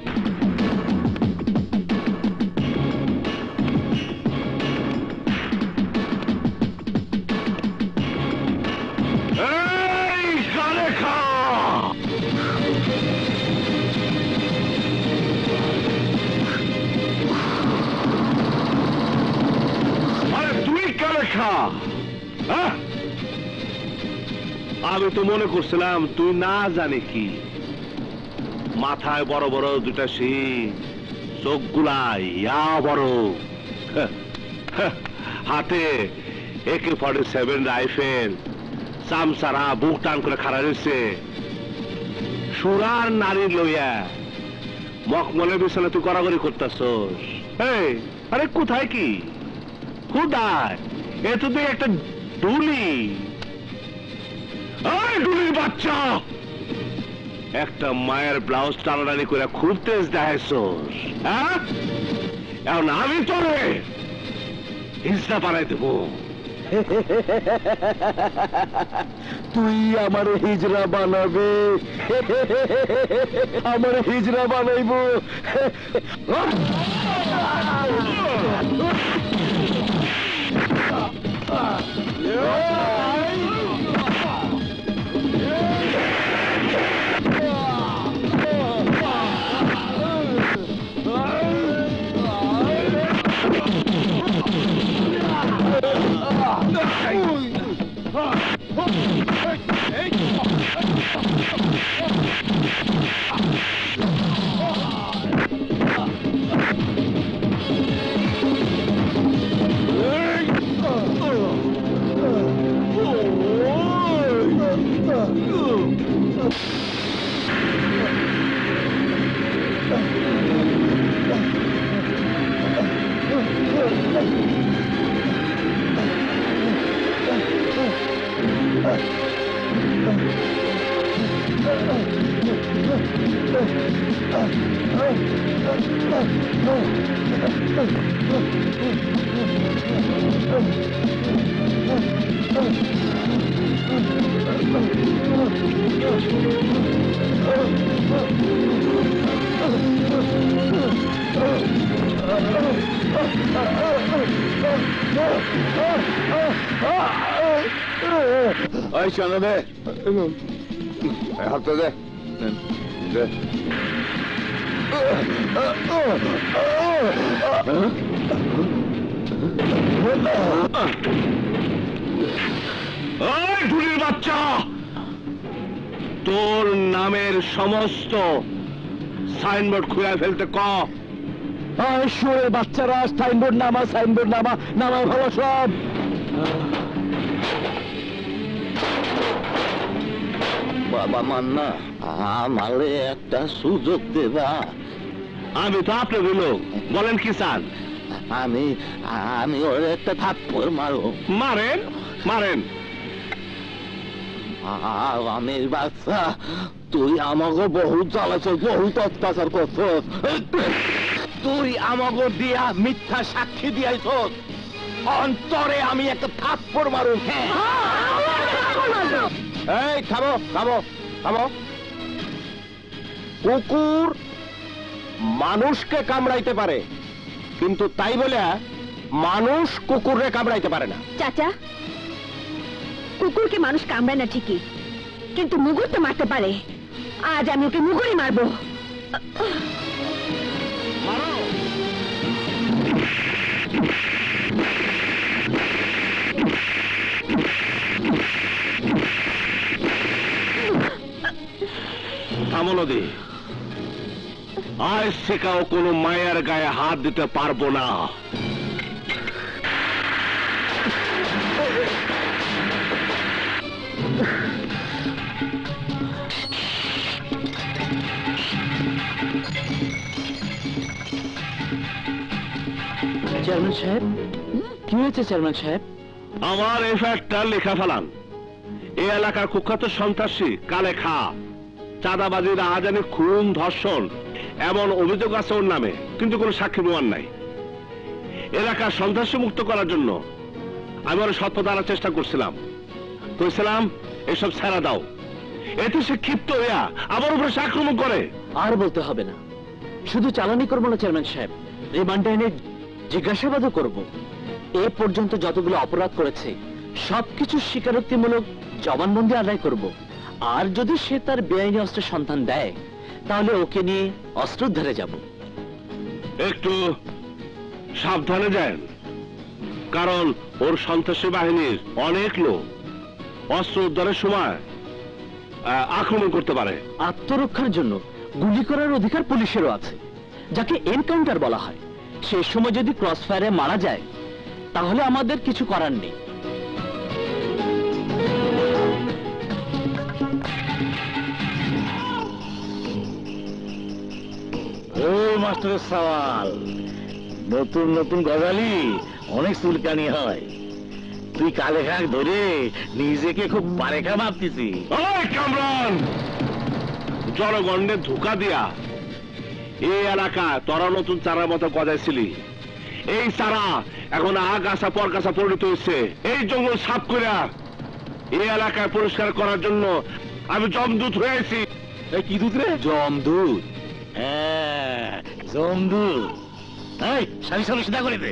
আমি তো মনে করছিলাম তুই না জানি কি মাথায় বড় বড় দুটা শিং চোখগুলা ইয়া বড় হাতে AK-47 রাইফেল চামচারা বুক টান করে খাড়া রয়েছে সুরার নারী লইয়া মখমলের বিছানা তুই গড়াগড়ি করতেছস আরে কোথায় কি কোথায় এ তো দেখ একটা ডুলি ডুলির বাচ্চা একটা মায়ের ব্লাউজ টানাটানি করে খুব তেজ দেখাইছস হ্যাঁ এখন আমি তোরে হিংসা বানাই দেব তুই আমার হিজড়া বানাবে আমার হিজড়া বানাইব ওই শোনো দে, হাতটা দে দে। ওই ঢুলির বাচ্চা, তোর নামের সমস্ত সাইনবোর্ড খুলে ফেলতে ক। ঈশ্বরের বাচ্চারা, সাইনবোর্ড নামা, সাইনবোর্ড নামা, নামা ভালো সব। বাবা মান্না, আমারে একটা সুযোগ দেবা। আমি তো আপনার লোক, বলেন কি চান? আমি ওর একটা থাপ্পড় মারো। মারেন মারেন। আমির বাচ্চা, তুই আমাকে বহুত জ্বালাছ, বহুত অত্যাচার করছ। তুই আমাকে দিয়া মিথ্যা সাক্ষী দিয়াইছ, অন্তরে আমি একটা থাপ্পড় মারুম। এই থামো থামো থামো। কুকুর মানুষকে কামড়াইতে পারে, কিন্তু তাই বলে মানুষ কুকুরকে কামড়াইতে পারে না। চাচা, কুকুরকে মানুষ কামড়ায় না ঠিকই, কিন্তু মুগুর তো মারতে পারে। আজ আমি ওকে মুগুরই মারবো। থামো নদী, আজ শেখাও কোনো মায়ের গায়ে হাত দিতে পারবো না। চেয়ারম্যান সাহেব, কি হয়েছে চেয়ারম্যান সাহেব? আমার এফআইআরটা লেখা ফেলান। এই এলাকার কুখ্যাত সন্ত্রাসী কালে খা, চাঁদাবাজি, রাহাজানি, খুন, ধর্ষণ এমন অভিযোগ আছে ওর নামে, কিন্তু কোনো সাক্ষী প্রমাণ নাই। এলাকার সন্ত্রাসী মুক্ত করার জন্য আমি ওর সৎপথ আনার চেষ্টা করছিলাম, কইছিলাম এসব ছেড়া দাও। এতে সে ক্ষিপ্ত হইয়া আমার উপরে সে আক্রমণ করে। আর বলতে হবে না, শুধু চালানি করবো না চেয়ারম্যান সাহেব, রিমান্ডে এনে জিজ্ঞাসাবাদও করব। এ পর্যন্ত যতগুলো অপরাধ করেছে সবকিছু স্বীকারোক্তিমূলক জবানবন্দি আদায় করব। আর যদি সে তার বেআইনি অস্ত্রের সন্ধান দেয়, তাহলে ওকে নিয়ে অস্ত্র ধরে যাব। একটু সাবধানে যান, কারণ ওর সন্ত্রাসী বাহিনীর অনেক লোক অস্ত্র উদ্ধারের সময় আক্রমণ করতে পারে। আত্মরক্ষার জন্য গুলি করার অধিকার পুলিশেরও আছে, যাকে এনকাউন্টার বলা হয়। সেই সময় যদি ক্রস ফায়ারে মারা যায়, তাহলে আমাদের কিছু করার নেই। ও মাস্টারের সওয়াল, নতুন নতুন গজালি অনেক চুলকানি হয়। তুই কালে খাক ধরে নিজেকে খুব পারেখা ভাবতেছি। ওই কামরান, জনগণের ধোকা দিয়া এই এলাকা তোরা নতুন চারার মতো গজাইছিলি। এই চারা এখন আগাছা পরগাছা পরিণত হয়েছে। এই জঙ্গল সাফ করে এই এলাকায় পরিষ্কার করার জন্য আমি জমদূত হয়েছি। এই কি দুধ রে? জমদূত? হ্যাঁ, জমদূত। এই সারি সারি সিধা করে দে।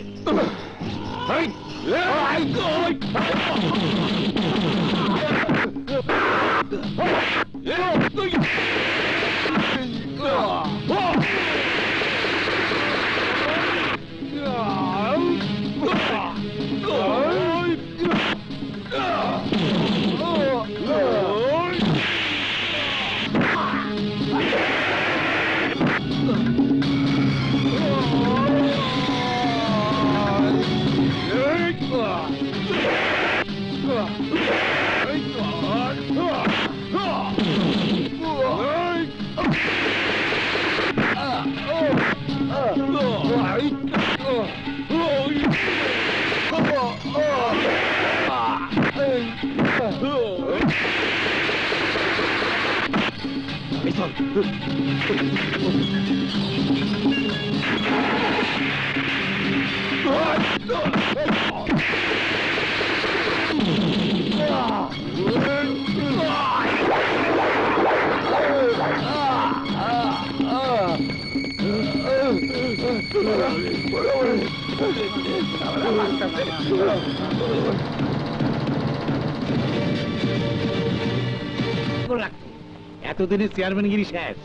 এতদিনে চেয়ারম্যানগিরি শেষ,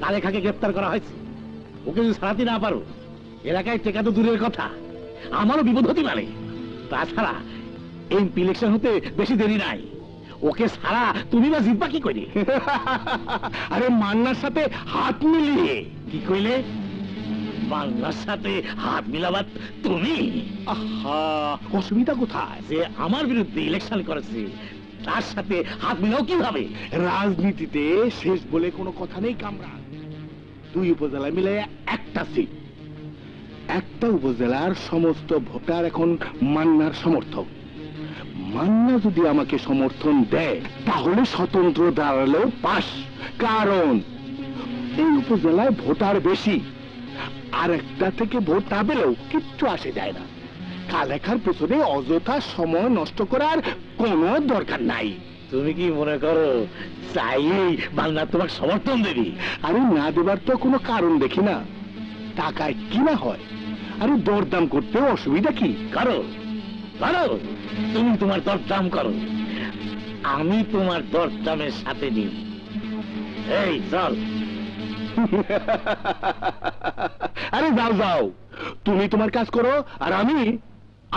কালেখাকে গ্রেপ্তার করা হয়েছে। ওকে যদি ছাড়াতে না পারো, এলাকায় টেকা তো দূরের কথা, আমারও বিপদ হতে পারে। তাছাড়া এমপি ইলেকশন হতে বেশি দেরি নাই, ওকে ছাড়া তুমি বা জিতবা কি করে? আরে মান্নার সাথে হাত মিলিয়ে। কি কইলে? মান্নার সাথে হাত মিলাবার তুমি? আহা, অসুবিধা কোথায়? যে আমার বিরুদ্ধে ইলেকশন করেছে তার সাথে হাত মিলাও কিভাবে? রাজনীতিতে শেষ বলে কোনো কথা নেই কামরান। 2 উপজেলা মিলে একটা সিট, একটা উপজেলার সমস্ত ভোটার এখন মান্নার সমর্থক। মান্না যদি আমাকে সমর্থন দেয় তাহলে স্বতন্ত্র দাঁড়ালেও পাস, কারণ এই উপজেলায় ভোটার বেশি। আর একটা থেকে ভোট না পেলেও কিচ্ছু আসে যায় না। কালেখার পেছনে অযথা সময় নষ্ট করার কোনো দরকার নাই। তুমি কি মনে করো চাইলেই বাংলা তোমার সমর্থন দেবি? আরে না দেবার তো কোনো কারণ দেখি না। টাকায় কিনা হয়, আরে দরদাম করতে অসুবিধা কি? করো করো, তুমি তোমার দরদাম করো, আমি তোমার দরদামের সাথে নিই। এই চল। আরে যাও যাও, তুমি তোমার কাজ করো আর আমি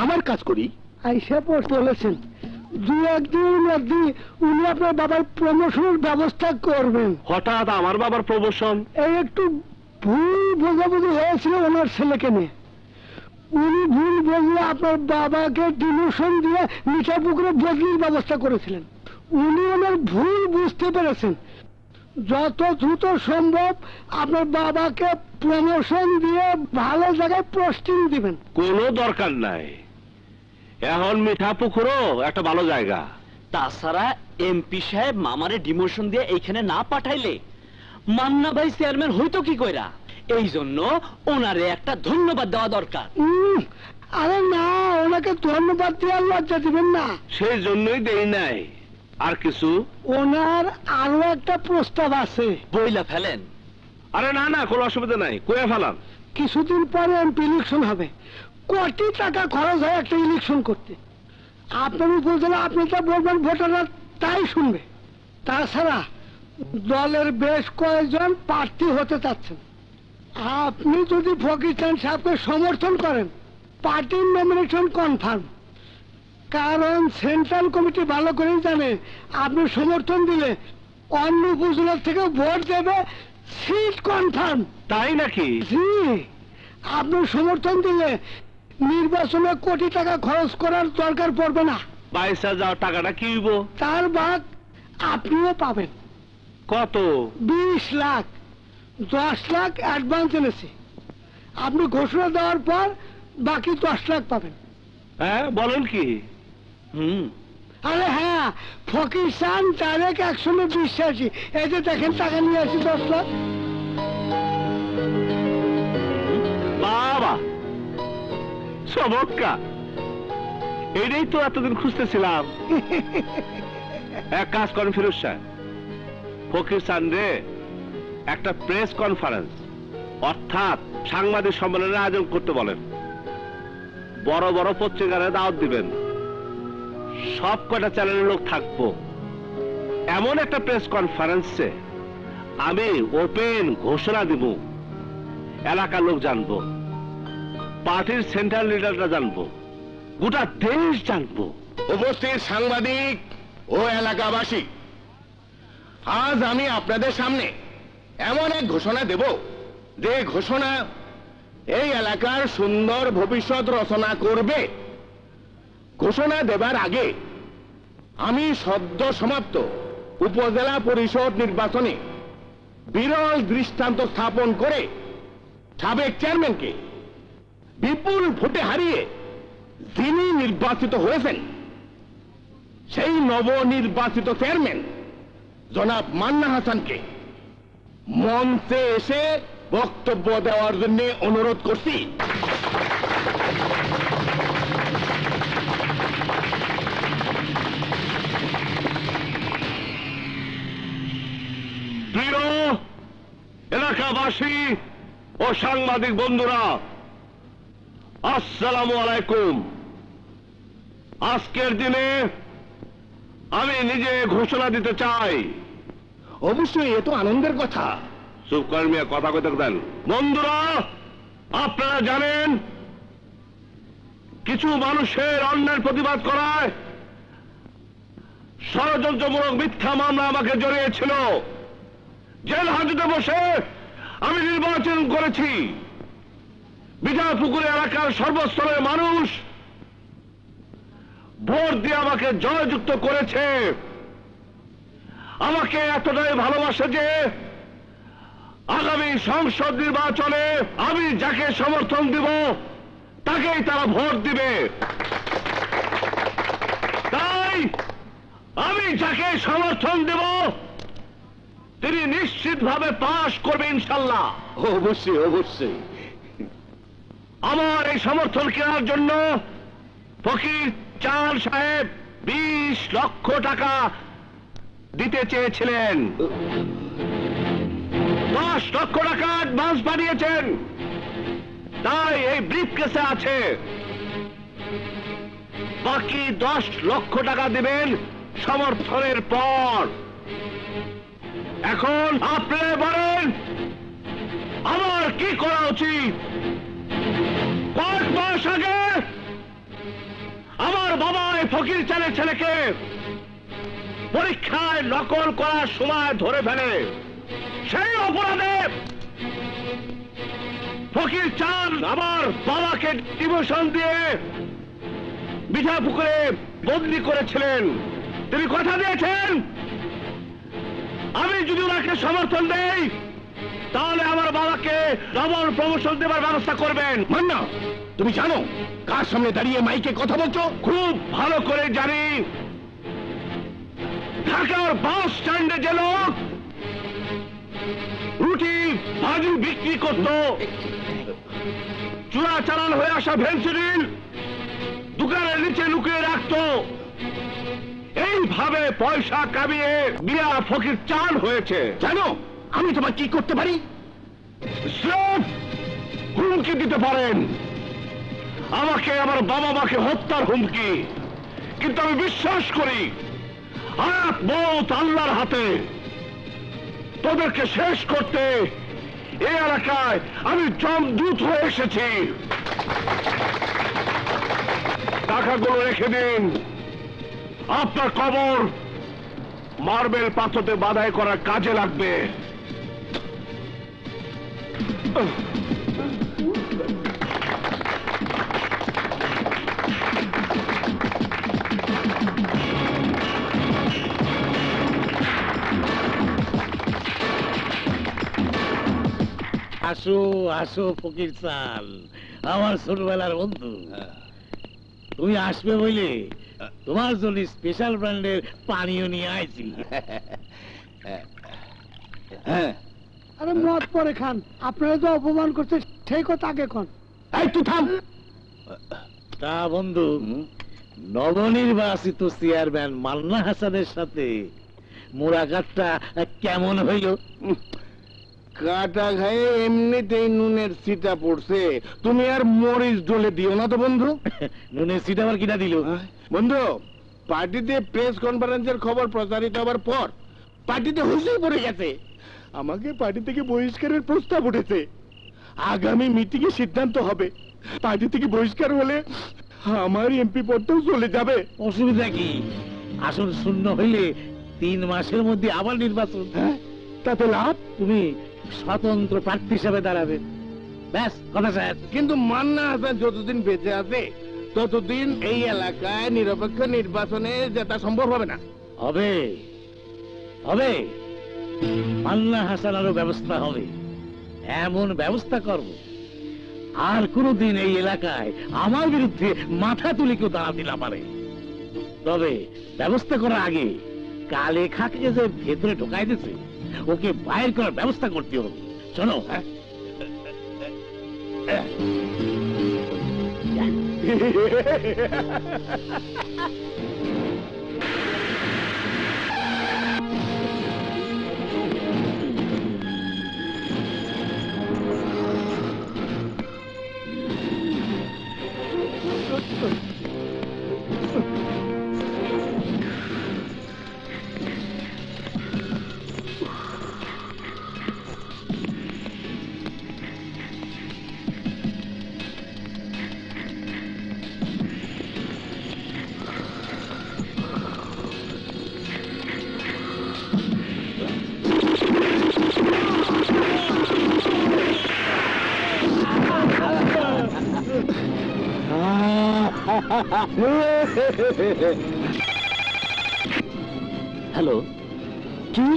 আমার কাজ করি। আইসা বলেছেন 2-1 দিনের মধ্যে উনি আপনার বাবার প্রমোশনের ব্যবস্থা করবেন। হঠাৎ আমার বাবার প্রমোশন? এই একটু ভুল বোঝাবুঝি হয়েছিল ওনার ছেলেকে নিয়ে। উনি ভুল বুঝলে আপনার বাবাকে ডিমোশন দিয়ে মিঠাপুকুরে বদলির ব্যবস্থা করেছিলেন। উনি ওনার ভুল বুঝতে পেরেছেন, যত দ্রুত সম্ভব আপনার বাবাকে প্রমোশন দিয়ে ভালো জায়গায় পোস্টিং দিবেন। কোনো দরকার নাই, এখন মিঠাপুকুরও একটা ভালো জায়গা। তাছাড়া এমপি সাহেব মামারে ডিমোশন দিয়ে এইখানে না পাঠাইলে মান্না ভাই চেয়ারম্যান হইতো কি কইরা? এই জন্য ওনারে একটা ধন্যবাদ দেওয়া দরকার। আরে না, ওনাকে ধন্যবাদ দেওয়ার লজ্জা দিবেন না। সেই জন্যই দেই নাই। আর কিছু? ওনার আরো একটা প্রস্তাব আছে। বইলা ফেলেন। আরে না না, কোনো অসুবিধা নাই, কইয়া ফেলাম। কিছুদিন পরে এমপি ইলেকশন হবে, কোটি টাকা খরচ হয় একটা ইলেকশন করতে। আপনার উপজেলা আপনি যা বলবেন ভোটাররা তাই শুনবে। তাছাড়া দলের বেশ কয়েকজন প্রার্থী হতে চাচ্ছেন। আপনি যদি ফকির চান সাহেবকে সমর্থন করেন, পার্টির নমিনেশন কনফার্ম। কারণ সেন্ট্রাল কমিটি ভালো করেই জানে আপনি সমর্থন দিলে অন্য উপজেলার থেকে ভোট দেবে, সিট কনফার্ম। তাই নাকি? জি, আপনি সমর্থন দিলে নির্বাচনে কোটি টাকা খরচ করার দরকার পড়বে না। বাইসা যাও, টাকাটা কি হইব? তার ভাগ আপনিও পাবেন। কত? 20 লাখ। 10 লাখ অ্যাডভান্স এনেছি, আপনি ঘোষণা দেওয়ার পর বাকি 10 লাখ পাবেন। হ্যাঁ, বলেন কি? আরে হ্যাঁ, ফকির চান ডাইরেক্ট অ্যাকশনে বিশ্বাসী। এই যে দেখেন টাকা নিয়ে আসি 10 লাখ। বাবা চমৎকার, এটাই তো এতদিন খুঁজতেছিলাম। এক কাজ করেন ফিরোজ সাহেব, ফকির চান্দে একটা প্রেস কনফারেন্স অর্থাৎ সাংবাদিক সম্মেলনের আয়োজন করতে বলেন। বড় বড় পত্রিকারে দাওয়াত দিবেন, সব কটা চ্যানেলের লোক থাকবো। এমন একটা প্রেস কনফারেন্সে আমি ওপেন ঘোষণা দিব, এলাকার লোক জানবো, পার্টির সেন্ট্রাল লিডাররা জানবো, গোটা দেশ জানবো। উপস্থিত সাংবাদিক ও এলাকাবাসী, আজ আমি আপনাদের সামনে এমন এক ঘোষণা দেব যে ঘোষণা এই এলাকার সুন্দর ভবিষ্যৎ রচনা করবে। ঘোষণা দেবার আগে আমি সদ্য সমাপ্ত উপজেলা পরিষদ নির্বাচনে বিরল দৃষ্টান্ত স্থাপন করে সাবেক চেয়ারম্যানকে বিপুল ভোটে হারিয়ে যিনি নির্বাচিত হয়েছেন সেই নবনির্বাচিত চেয়ারম্যান জনাব মান্না হাসানকে মঞ্চে এসে বক্তব্য দেওয়ার জন্য অনুরোধ করছি। প্রিয় এলাকাবাসী ও সাংবাদিক বন্ধুরা, আসসালামু আলাইকুম। আজকের দিনে আমি নিজে ঘোষণা দিতে চাই। অবশ্যই এ তো আনন্দের কথা। চুপ করেন মিয়া, কথা কইতে দেন। বন্ধুরা, আপনারা জানেন কিছু মানুষের অন্যায়ের প্রতিবাদ করায় ষড়যন্ত্রমূলক মিথ্যা মামলা আমাকে জড়িয়েছিল। জেল হাজতে বসে আমি নির্বাচন করেছি। বিজয়পুকুর এলাকার সর্বস্তরের মানুষ ভোট দিয়ে আমাকে জয়যুক্ত করেছে। আমাকে এতটাই ভালোবাসে যে আগামী সংসদ নির্বাচনে আমি যাকে সমর্থন দিব তাকেই তারা ভোট দিবে। তাই আমি যাকে সমর্থন দেব তিনি নিশ্চিতভাবে পাশ করবে ইনশাল্লাহ। অবশ্যই অবশ্যই। আমার এই সমর্থন কেনার জন্য ফকির চাঁদ সাহেব 20 লক্ষ টাকা দিতে চেয়েছিলেন। 10 লক্ষ টাকা অ্যাডভান্স পাঠিয়েছেন, তাই এই ব্রিফকেসে আছে। বাকি 10 লক্ষ টাকা দিবেন সমর্থনের পর। এখন আপনারা বলেন আমার কি করা উচিত? কয়েক মাস আগে আমার বাবা এই ফকির চাঁদের ছেলেকে পরীক্ষায় নকল করার সময় ধরে ফেলে। সেই অপরাধে ফকির চাঁদ আমার বাবাকে ডিমোশন দিয়ে বিজয়পুকুরে বদলি করেছিলেন। তিনি কথা দিয়েছেন আমি যদি ওনাকে সমর্থন দেই তাহলে আমার বাবাকে ডবল প্রমোশন দেবার ব্যবস্থা করবেন। মান্না, তুমি জানো কার সামনে দাঁড়িয়ে মাইকে কথা বলছো? খুব ভালো করে জানি। ঢাকার বাস স্ট্যান্ডে যে লোক রুটি ভাজি বিক্রি করত, চোরাচালান হয়ে আসা ভেঞ্চুরিল দোকানের নিচে লুকিয়ে রাখত, এইভাবে পয়সা কামিয়ে মিয়া ফকির চাঁদ হয়েছে। জানো আমি তোমার কি করতে পারি? স্রেফ হুমকি দিতে পারেন, আমাকে আমার বাবা মাকে হত্যার হুমকি। কিন্তু আমি বিশ্বাস করি হায়াত মওত আল্লাহর হাতে। তোদেরকে শেষ করতে এই এলাকায় আমি জমদূত হয়ে এসেছি। টাকাগুলো রেখে দিন, আপনার কবর মার্বেল পাথরে বাধাই করার কাজে লাগবে। আসো আসো ফকির চাল, আমার ছোটবেলার বন্ধু। তুমি আসবে বলে তোমার জন্য স্পেশাল ব্র্যান্ডের পানীয় নিয়ে আইছি। আরে মদ পরে খান, আপনারা তো অপমান করতে ঠিক তাকে খান। এই তুই থাম। তা বন্ধু, নবনির্বাচিত চেয়ারম্যান মান্না হাসানের সাথে মোড়াঘাটটা কেমন হইল? কাটা খায়ে এমনিতেই নুনের সিটা পড়ছে, তুমি আর মরিচ ডলে দিও না তো বন্ধু। নুনের সিট আবার কিনা দিল? বন্ধু, পার্টিতে প্রেস কনফারেন্সের খবর প্রচারিত হবার পর পার্টিতে হুঁশিয়ে পড়ে গেছে। আমাকে পার্টি থেকে বহিষ্কারের প্রস্তাব উঠেছে। আগামী মিটিং এ সিদ্ধান্ত হবে। পার্টি থেকে বহিষ্কার হলে আমার এমপি পদটাও চলে যাবে। অসুবিধা কি? আসন শূন্য হইলে 3 মাসের মধ্যে আবার নির্বাচন। তাতে লাভ? তুমি স্বতন্ত্র প্রার্থী হিসেবে দাঁড়াবে, ব্যাস কথা শেষ। কিন্তু মান্না হাসান যতদিন বেঁচে আছে ততদিন এই এলাকায় নিরপেক্ষ নির্বাচনে জেতা সম্ভব হবে না। হবে হবে, মান্না হাসানেরও ব্যবস্থা হবে। এমন ব্যবস্থা করব আর কোনদিন এই এলাকায় আমার বিরুদ্ধে মাথা তুলে কেউ দাঁড়াতে না পারে। তবে ব্যবস্থা করার আগে কালেখাকে যে ভেতরে ঢোকাই দিছে ওকে বাইর করার ব্যবস্থা করতে হবে। শোনো, হ্যাঁ হ্যালো, কি?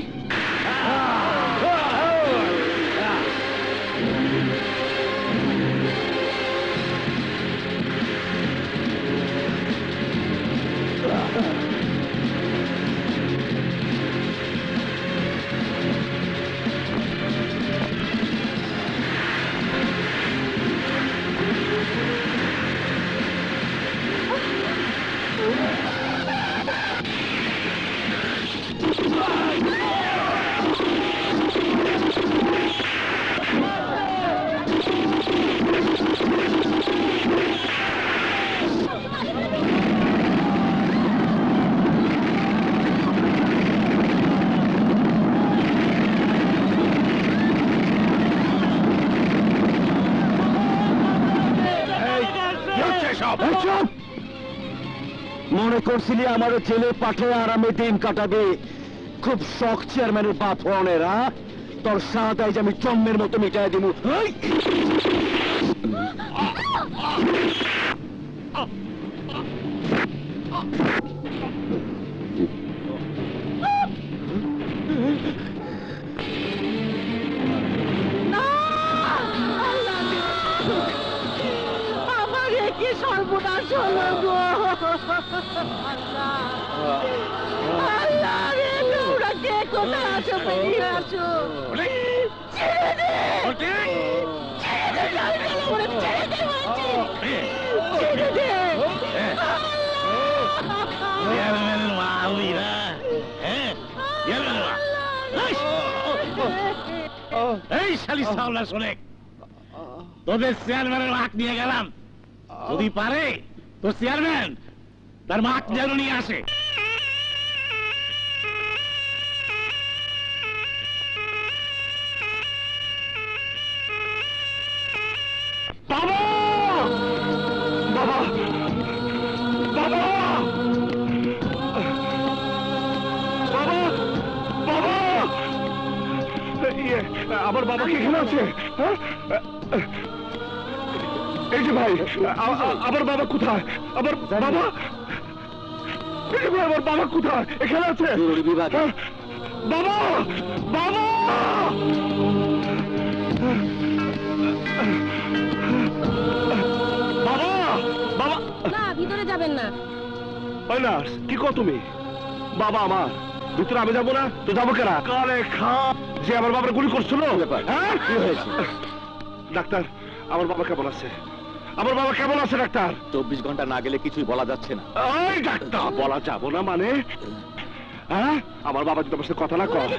মনে করছিলি আমার জেলে পাঠায় আরামে দিন কাটাবে? খুব শখ চেয়ারম্যানের বাপ হনের, তোর সাদাই যে আমি জন্মের মতো মিটাই দিব। সর্বনাশ হলো গো। আল্লাহ রে, তোমরা কে কোথায় আছো? বেরিয়ে আসো। ছেড়ে দে, ছেড়ে দে, ছেড়ে দে বলছি। ছেড়ে দে। এই শালি সাওলা শোনে, তোদের চেয়ারম্যানের মাঠ নিয়ে গেলাম, যদি পারে তো চেয়ারম্যান তার মাঠ যেন নিয়ে আসে। বাবা, বাবা, বাবা, বাবা, বাবা, আমার বাবা কি এখানে আছে? এই যে ভাই, আমার বাবা কোথায়? আমার বাবা, এই যে ভাই, আমার বাবা কোথায়? এখানে আছে বাবা, বাবা, বাবা, বাবা। না, ভিতরে যাবেন না। ওই নার্স, কি কর তুমি? বাবা আমার ভিতরে আমি যাবো না তো যাবো কেনা? কালে খা যে আমার বাবার গুলি করছিল। হ্যাঁ, কি হয়েছে? ডাক্তার, আমার বাবা কেমন আছে? আমার বাবা কেমন আছে ডাক্তার? 24 ঘন্টা না গেলে কিছুই বলা যাচ্ছে না। ওই ডাক্তার, বলা যাবো না মানে? হ্যাঁ, আমার বাবা যদি আমার সাথে কথা না কয়,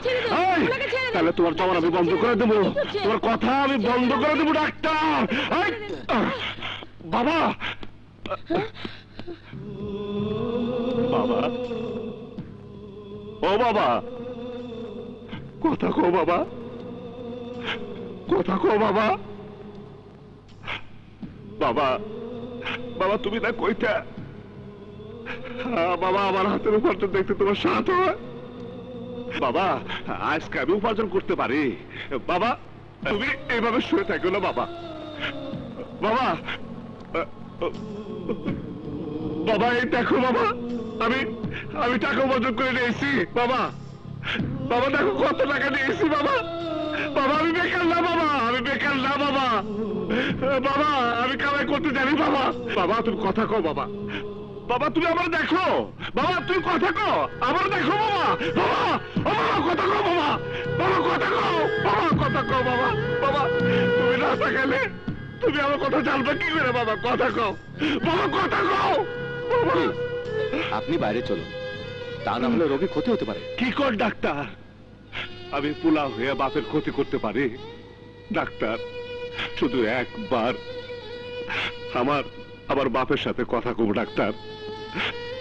তাহলে তোমার জবান আমি বন্ধ করে দেবো, তোমার কথা আমি বন্ধ করে দেবো ডাক্তার। বাবা, বাবা, ও বাবা, কথা কো বাবা, কথা কো বাবা, বাবা, বাবা তুমি না কইতা বাবা আমার হাতের উপার্জন দেখতে তোমার সাথ হয়। বাবা, আজকে আমি উপার্জন করতে পারি। বাবা, তুমি এইভাবে শুয়ে থাকো না বাবা। বাবা, বাবা এই দেখো বাবা, আমি টাকা উপার্জন করে নিয়েছি বাবা। বাবা দেখো কত টাকা নিয়েছি বাবা। বাবা আমি বেকার না বাবা, আমি বেকার না বাবা। বাবা আমি কামাই করতে জানি বাবা। বাবা তুমি কথা কও বাবা, বাবা তুমি আমার দেখো, বাবা তুই কথা কো, আমার দেখো বাবা, বাবা ও বাবা কথা কো বাবা, বাবা কথা কো, বাবা কথা কো বাবা, বাবা তুমি না থাকলে তুমি আমার কথা জানবে কি করে বাবা, কথা কো বাবা, কথা কো বাবা। আপনি বাইরে চলুন, তা না হলে রোগীর ক্ষতি হতে পারে। কি কর ডাক্তার, আমি পোলা হয়ে বাপের ক্ষতি করতে পারি? ডাক্তার শুধু একবার আমার বাপের সাথে কথা কব ডাক্তার,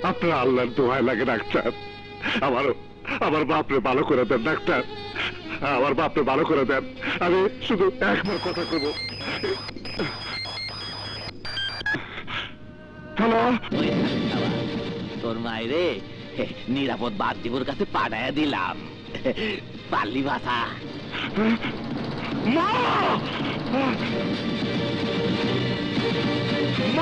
আপনার আল্লাহর দোহাই লাগে ডাক্তার, আমার বাপরে ভালো করে দেন ডাক্তার, আমার বাপরে ভালো করে দেন, আমি শুধু একবার কথা কব। হ্যালো, তোর মায়েরে নিরাপদ বাদ্যিবর কাছে পাঠাইয়া দিলাম, পারলি ভাষা? মা মা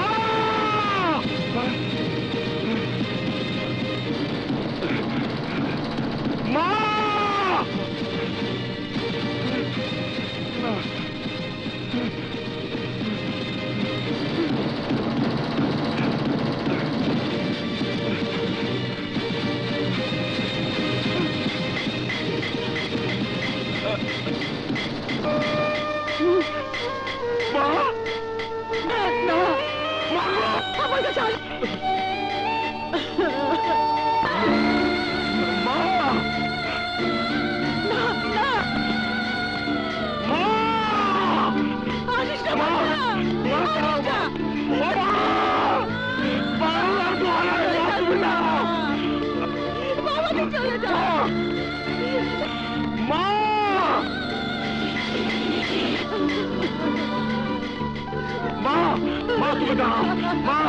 মা তুমি দাঁড়াও, মা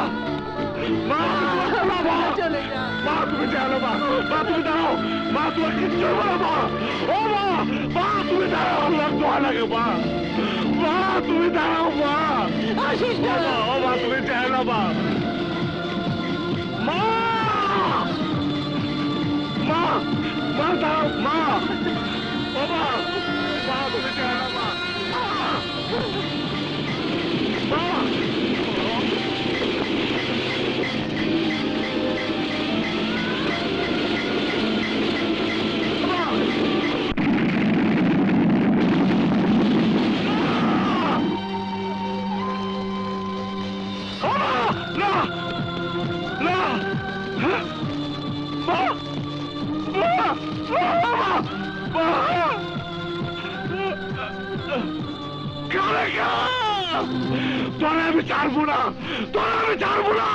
মা চলে যা, মা তুমি চলো, মা তুমি দাঁড়াও, মা তোমার কিচ্ছু বলো মা, ও মা তুমি দাঁড়াও, আল্লাহ দোয়া লাগে মা, মা তুমি দাঁড়াও, মা আসিস না, ও মা তুমি চলো মা, মা মা মা দাঁড়াও মা, ও মা তুমি চলো মা, মা তোরা আমি ছাড়বো না, তোরা আমি ছাড়বো না।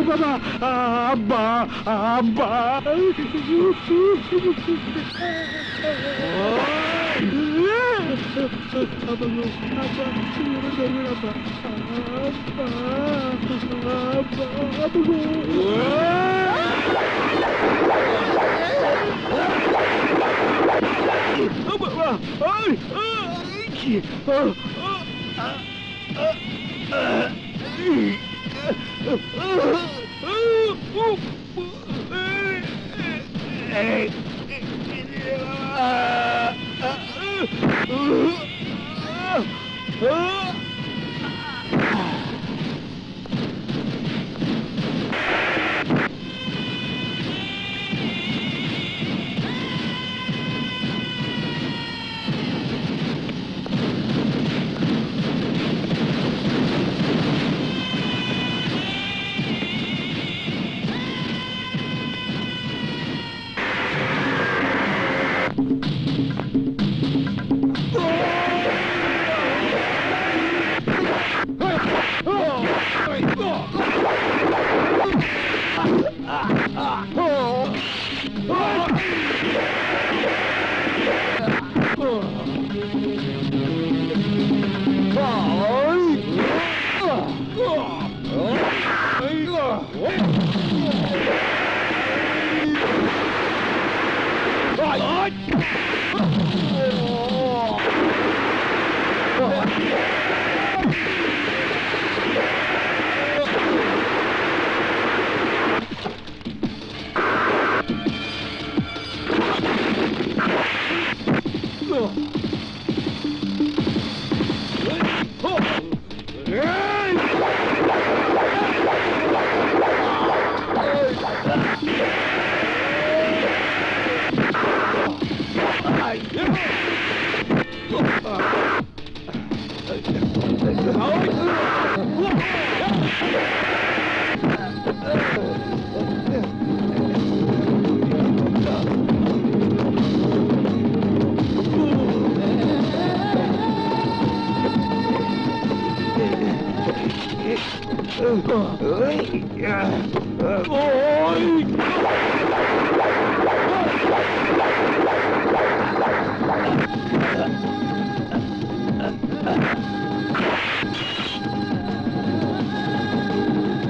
বাবা, আব্বা আব্বা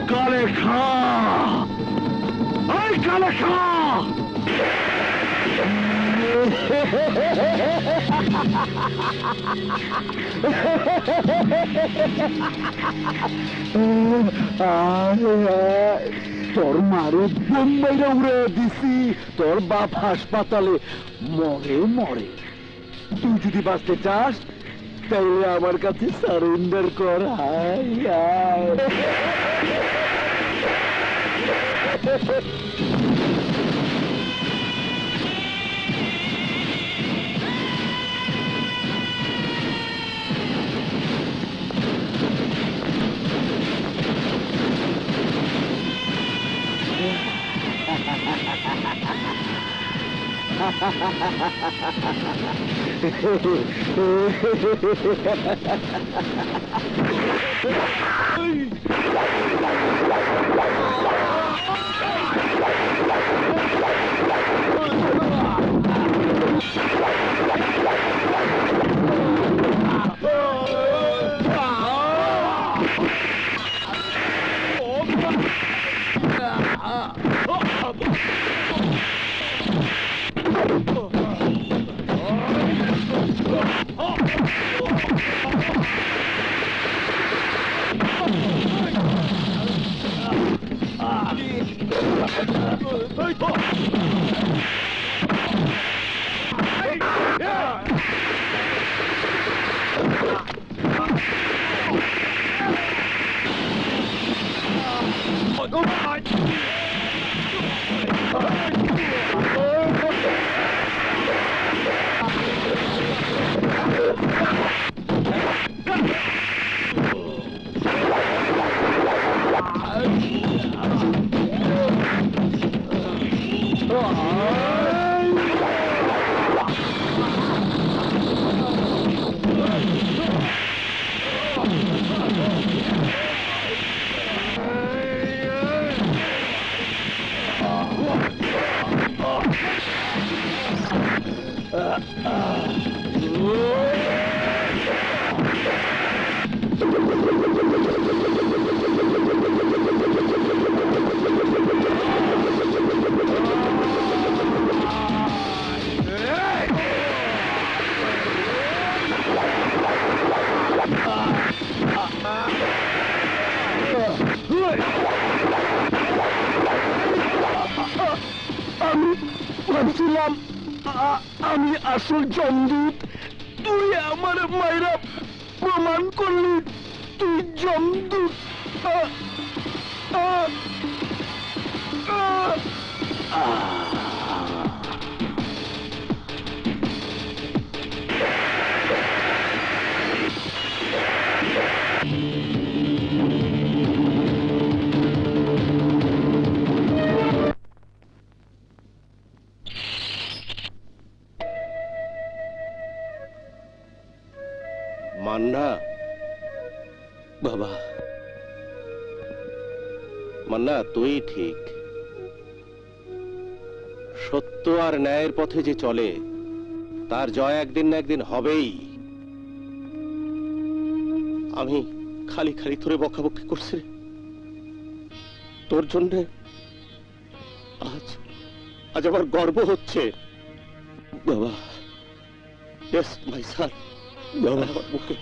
কালেখা, ওই কালেখা! তোর মারো বোম্বাইরা উড়ে দিছি, তোর বাপ হাসপাতালে মরে মরে। তুই যদি বাঁচতে চাস তাইলে আমার কাছে সারেন্ডার কর। হায় হায়। আমি ভাবছিলাম আমি আসল জমদূত, তুই আমার মায়েরা প্রমাণ করলি তুই জমদূত। মান্না, বাবা, মান্না তুই ঠিক। সত্য আর ন্যায়ের পথে যে চলে তার জয় একদিন না একদিন হবেই। আমি খালি খালি তোরে বকাবকি করছি রে, তোর জন্যে আজ আজ আমার গর্ব হচ্ছে। বাবা, ইয়েস মাই সন, বাবা, আমার বুকে